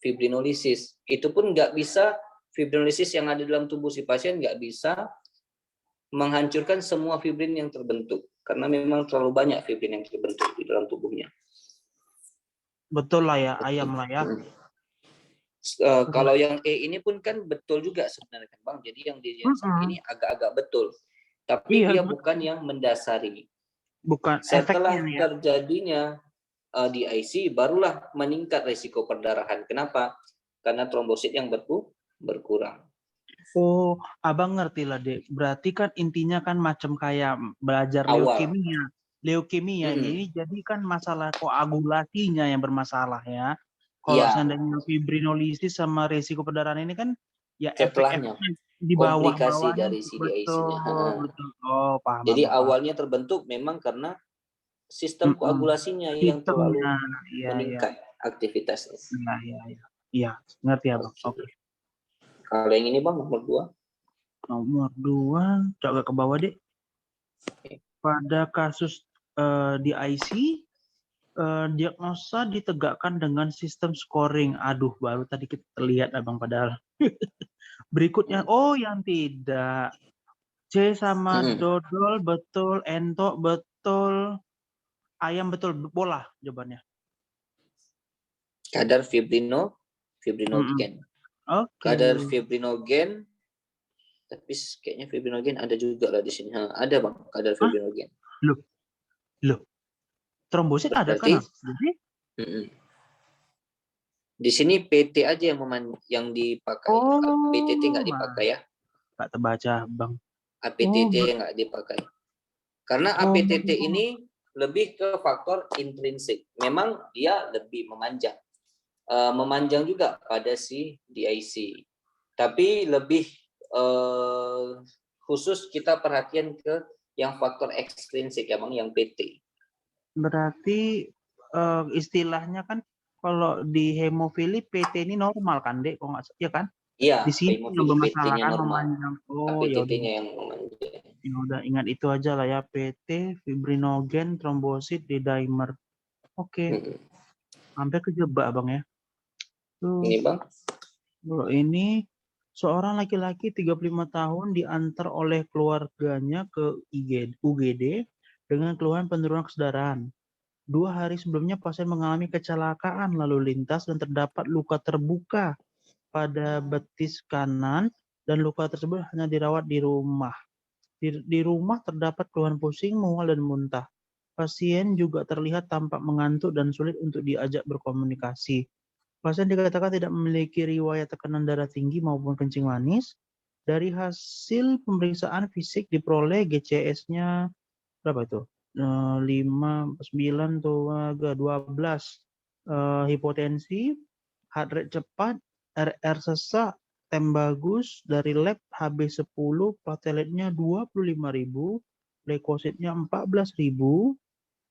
fibrinolisis. Itu pun nggak bisa, fibrinolisis yang ada dalam tubuh si pasien nggak bisa menghancurkan semua fibrin yang terbentuk. Karena memang terlalu banyak fibrin yang terbentuk di dalam tubuhnya. Betul lah ya, ayam lah ya. Kalau yang E ini pun kan betul juga sebenarnya kan, Bang. Jadi yang di ini agak-agak betul. Tapi dia bukan yang mendasari. Bukan setelah efeknya, terjadinya DIC barulah meningkat risiko perdarahan. Kenapa? Karena trombosit yang berkurang. Oh, abang ngerti lah, Dek. Berarti kan intinya kan macam kayak belajar leukemia. Ini jadi kan masalah koagulasinya yang bermasalah ya. Kalau seandainya fibrinolisis sama risiko perdarahan ini kan ya setelahnya di bawah komplikasi dari CDIC-nya. Betul. Oh, paham. Jadi awalnya terbentuk memang karena sistem koagulasinya yang terlalu meningkat aktivitasnya. Iya, ngerti ya, Bang. Oke. Kalau yang ini, Bang, nomor 2. Nomor 2, coba ke bawah, Dek. Pada kasus DIC, diagnosa ditegakkan dengan sistem scoring. Aduh, baru tadi kita lihat, Abang, padahal. Berikutnya, yang tidak. C sama dodol, betul. Entok, betul. Ayam, betul. Bola jawabannya. Kadar fibrinogen. Kadar fibrinogen, tapi kayaknya fibrinogen ada juga lah di sini. Ada, Bang, kadar fibrinogen. Loh. Trombosit ada kan? Di sini PT aja yang dipakai. PTT nggak dipakai ya? Nggak terbaca, Bang. APTT nggak dipakai. Karena APTT ini lebih ke faktor intrinsik. Memang dia lebih memanjang. Memanjang juga pada si DIC. Tapi lebih khusus kita perhatian ke yang faktor ekstrinsik ya, Bang, yang PT. Berarti istilahnya kan kalau di hemofili PT ini normal kan, Dek? Kok nggak ya kan? Iya, di sini yang bermasalah kan memanjang. APTT-nya yang memanjang. Ya udah, ingat itu aja lah ya, PT, fibrinogen, trombosit, D-dimer. Oke. Hampir kejebak, Bang ya. Ini, Bang. Ini seorang laki-laki 35 tahun diantar oleh keluarganya ke UGD dengan keluhan penurunan kesadaran. 2 hari sebelumnya pasien mengalami kecelakaan lalu lintas dan terdapat luka terbuka pada betis kanan dan luka tersebut hanya dirawat di rumah. Di rumah terdapat keluhan pusing, mual, dan muntah. Pasien juga terlihat tampak mengantuk dan sulit untuk diajak berkomunikasi. Pasien dikatakan tidak memiliki riwayat tekanan darah tinggi maupun kencing manis. Dari hasil pemeriksaan fisik diperoleh GCS-nya berapa itu? 5, 9, 12. Hipotensi, heart rate cepat, RR sesak, tem bagus, dari lab HB10, plateletnya 25.000, leukositnya 14.000,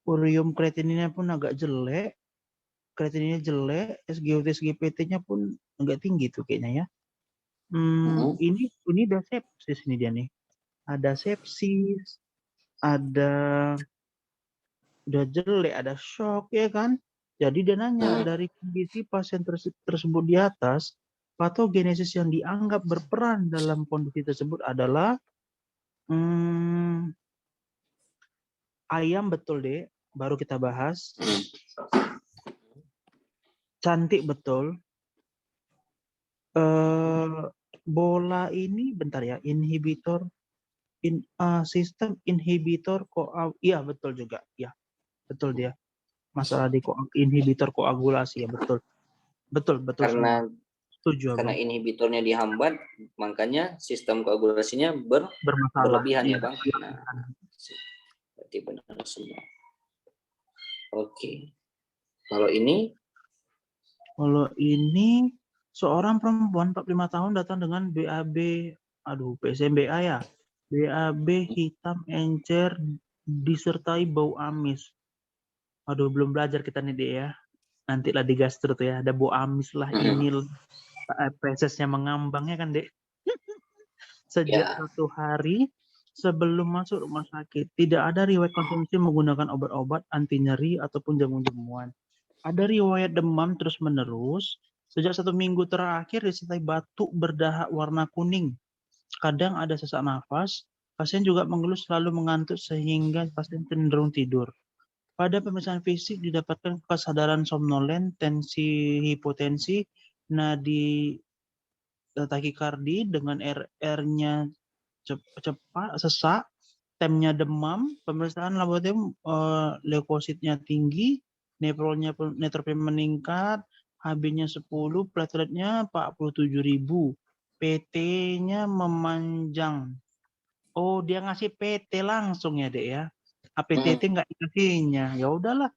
urium kreatininnya pun agak jelek, SGOT SGPT-nya pun agak tinggi tuh kayaknya ya. Ini udah sepsis nih dia nih. Ada sepsis, ada udah jelek, ada shock ya kan. Jadi dia nanya dari kondisi pasien tersebut di atas, patogenesis yang dianggap berperan dalam kondisi tersebut adalah ayam, betul deh, baru kita bahas. Cantik, betul. Bola ini bentar ya, inhibitor sistem inhibitor iya betul juga ya. betul dia. Masalah di inhibitor koagulasi ya, betul. Betul Karena setuju karena Abang. inhibitornya dihambat, makanya sistem koagulasinya Bermasalah. berlebihan Iya. ya Bang. Nah, berarti benar semua. Oke. Kalau ini Seorang perempuan 45 tahun datang dengan BAB, PSMBA ya. BAB hitam encer disertai bau amis. Aduh, belum belajar kita nih, Dek ya. Nanti lah di gastro tuh ya, ada bau amis lah, ini fesesnya mengambangnya kan, Dek. Sejak ya 1 hari sebelum masuk rumah sakit, tidak ada riwayat konsumsi menggunakan obat-obat anti nyeri ataupun jamu-jamuan. Ada riwayat demam terus-menerus. Sejak 1 minggu terakhir disertai batuk berdahak warna kuning. Kadang ada sesak nafas. Pasien juga mengeluh selalu mengantuk sehingga pasien cenderung tidur. Pada pemeriksaan fisik didapatkan kesadaran somnolen, tensi hipotensi, nadi takikardi dengan RR-nya cepat, sesak, temnya demam, pemeriksaan laboratorium leukositnya tinggi, neutropenia meningkat, HB-nya 10, plateletnya 47.000, PT-nya memanjang. Oh, dia ngasih PT langsung ya, Dek ya. APTT nggak dikasihnya. Ya udahlah.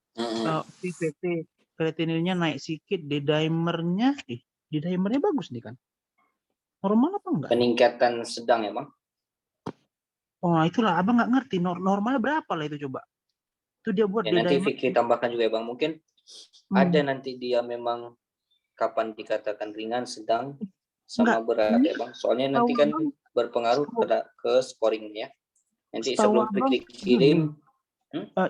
PT kreatininnya naik sedikit, D-dimernya bagus nih kan. Normal apa enggak? peningkatan sedang ya Bang. Oh, itulah abang nggak ngerti normalnya berapa lah itu coba. Itu dia buat Ya, nanti D-dimer. Fikri tambahkan juga ya Bang. Mungkin ada nanti dia memang kapan dikatakan ringan, sedang, sama Enggak, berat ya Bang. Soalnya nanti kan abang, berpengaruh ke scoringnya. Nanti setahu sebelum abang Fikri kirim,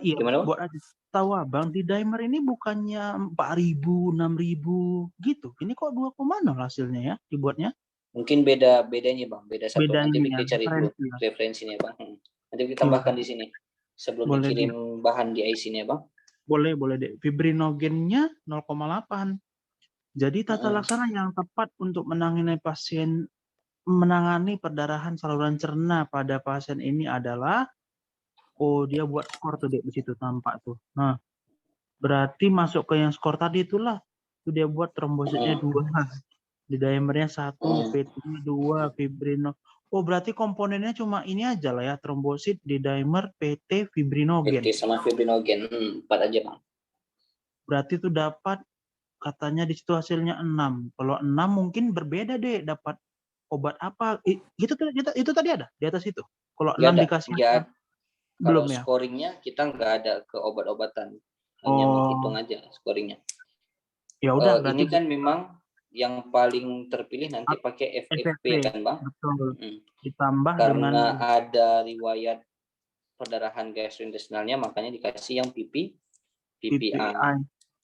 iya, gimana Bang? buat aja. Tahu abang di dimer ini bukannya 4.000, 6.000 gitu. Ini kok 2,0 hasilnya ya dibuatnya? Mungkin bedanya Bang, beda satu. Beda Nanti ininya, Fikri cari dulu referensi ya. referensinya Bang. Nanti kita tambahkan di sini sebelum Boleh dikirim bahan di IC-nya Bang. boleh deh. Fibrinogennya 0,8. Jadi tata laksana yang tepat untuk menangani perdarahan saluran cerna pada pasien ini adalah dia buat skor tuh di situ tampak tuh. Nah, berarti masuk ke yang skor tadi itulah. Itu dia buat trombositnya 2, di dimernya 1, PT-nya 2, fibrino. Oh, berarti komponennya cuma ini aja lah ya, trombosit, di dimer, PT, fibrinogen. PT sama fibrinogen, 4 aja Bang. Berarti itu dapat katanya di situ hasilnya 6. Kalau 6 mungkin berbeda deh, dapat obat apa? Itu tadi ada di atas itu. Kalau 6 dikasih Ya, kalau belum ya? scoringnya kita nggak ada ke obat-obatan, hanya menghitung aja scoringnya. Ya udah, berarti ini kan memang yang paling terpilih nanti pakai FFP kan Bang? Betul. Ditambah Karena dengan ada riwayat perdarahan gastrointestinalnya, makanya dikasih yang PPI.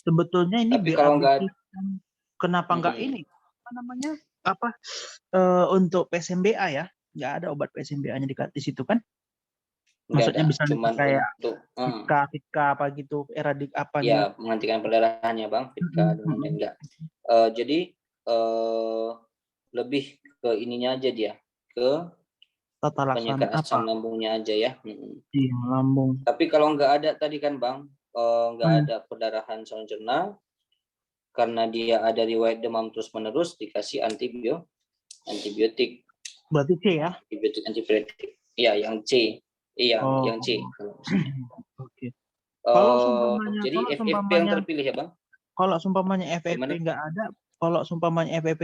Sebetulnya ini Tapi kalau nggak, kenapa nggak ini? Apa namanya? Untuk PSMBA ya? Nggak ada obat PSMBA-nya di situ kan? Maksudnya bisa cuman kayak untuk Vika apa gitu, eradik apa ya gitu. menghentikan perdarahannya Bang, Vika dan enggak. Jadi lebih ke ininya aja dia, ke Tata laksana asam apa? lambungnya aja ya. Iya, lambung. Tapi kalau nggak ada tadi kan Bang, nggak ada perdarahan saluran cerna, karena dia ada riwayat demam terus-menerus, dikasih antibiotik. Berarti C ya? Antibiotik. Iya, yang C. Iya, yang C. Oke. Jadi FFP yang terpilih ya Bang? Kalau sumpamanya FFP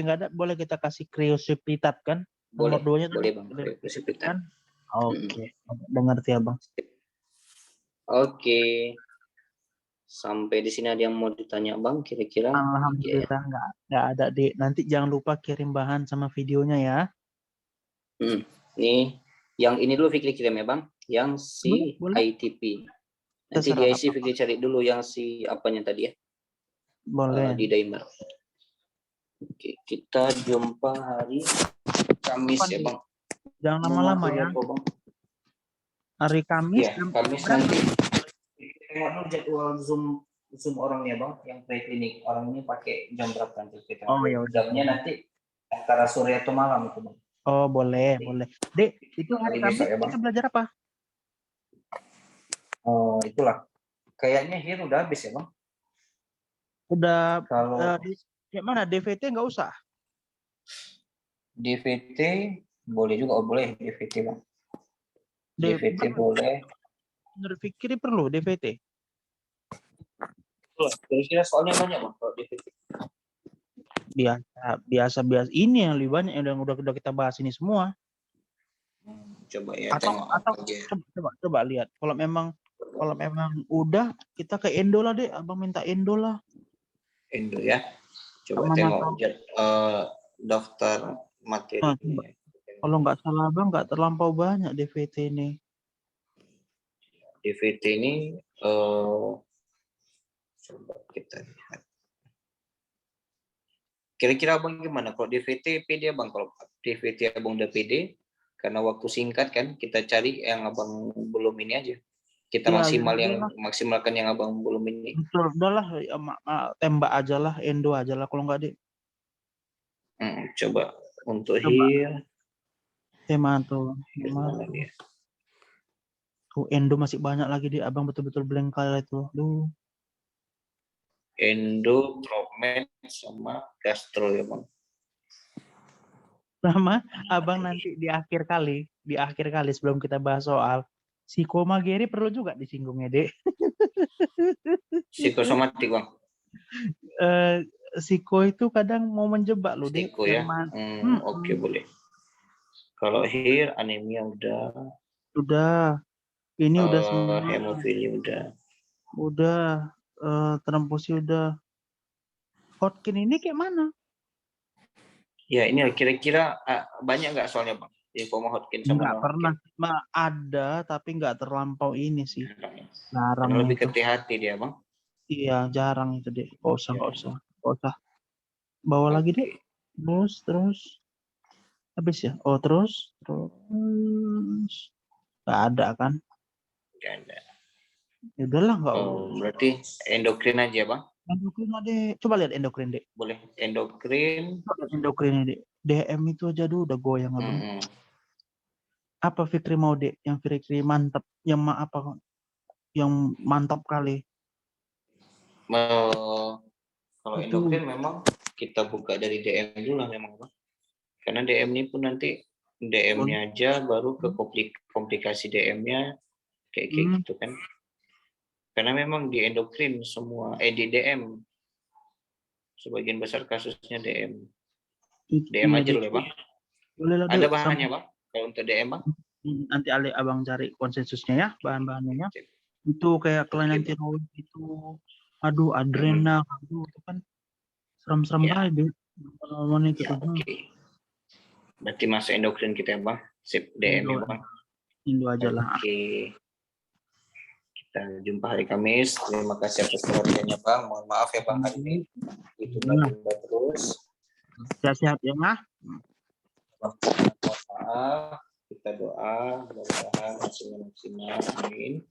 nggak ada, boleh kita kasih kriosipritat kan? Nomor 2-nya boleh Bang, kriosipritat. Oke, udah ngerti ya Bang. Oke. Sampai di sini ada yang mau ditanya Bang kira-kira? Alhamdulillah nggak ada deh. Nanti jangan lupa kirim bahan sama videonya ya. Nih, yang ini dulu Fikri kirim ya Bang, yang si ITP. Nanti di IC Fikri cari dulu yang si apanya tadi ya. Boleh. Di dimer. Oke, kita jumpa hari Kamis ya Bang. Jangan lama-lama ya. Hari Kamis. Ya, Kamis nanti. Tengok jadwal Zoom orangnya Bang, yang preklinik. Orang ini pakai jam berapa nanti kita? Oh ya udah. Jamnya nanti antara sore atau malam itu Bang. Oh boleh. Dek, itu hari Kamis ya, Bang? kita belajar apa? Itulah kayaknya HIR udah habis ya Bang. Udah Kalau kayak mana DVT nggak usah? DVT boleh juga, boleh DVT Bang. DVT Perlu. boleh. Menurut Fikri perlu DVT. Kira-kira soalnya banyak Bang kalau DVT. Biasa ini yang lebih banyak yang udah kita bahas ini semua. Coba ya Atau tengok apa aja. coba lihat. Kalau memang udah kita ke endo lah deh. Abang minta endo lah. Endo ya. Coba Sama tengok mata. daftar materi. Nah, kalau nggak salah Abang nggak terlampau banyak DVT ini. DVT ini coba kita lihat. Kira-kira Abang gimana kalau DVT PD Abang? Kalau DVT Abang udah PD, karena waktu singkat kan, kita cari yang Abang belum ini aja. Kita Ya, maksimalkan yang Abang belum ini. Betul, udahlah tembak aja lah, endo aja lah kalau nggak deh. Coba untuk HIR. Tema tuh. Tuh endo masih banyak lagi deh, Abang betul-betul blank kali itu. Duh. Endo, Promed, sama gastro ya Bang. Sama Abang nanti di akhir kali sebelum kita bahas soal psikomageri perlu juga disinggungnya deh. Psikosomatik Bang. Psiko itu kadang mau menjebak loh deh. Psiko ya. Oke, boleh. Kalau HIR anemia udah. Ini udah semua. Hemofilia udah. Transfusi udah. Hodgkin ini kayak mana? Ya ini kira-kira banyak nggak soalnya Bang? Lymphoma Hodgkin sama nggak pernah. Ada tapi nggak terlampau ini sih. Jarang. Lebih ke THT dia Bang. Iya jarang itu deh. Nggak usah. Bawa lagi deh. Terus. Habis ya. Terus. Nggak ada kan? Nggak ada. Ya udahlah nggak. Berarti endokrin aja Bang. Endokrin deh. Coba lihat endokrin deh. Boleh. Endokrin deh. DM itu aja dulu udah goyang Abang. Apa Fikri mau deh? Yang Fikri mantap. Yang mantap kali. Kalau endokrin memang kita buka dari DM dulu lah memang Bang. Karena DM ini pun nanti DM-nya aja baru ke komplikasi DM-nya kayak gitu kan. Karena memang di endokrin semua di DM sebagian besar kasusnya DM. DM aja dulu ya Bang. Ada bahannya Bang kalau untuk DM Bang? Nanti Abang cari konsensusnya ya, bahan-bahannya. Itu kayak kelainan tiroid itu. Aduh, adrenal, itu kan serem-serem kali deh. Oke. Berarti masuk endokrin kita ya Bang. Sip, DM ya Bang. Indo aja lah. Oke. Kita jumpa hari Kamis. Terima kasih atas perhatiannya Bang. Mohon maaf ya Bang hari ini. Ditunda terus. Sehat-sehat ya Mas. Maaf. Kita doa mudah-mudahan hasilnya maksimal. Amin.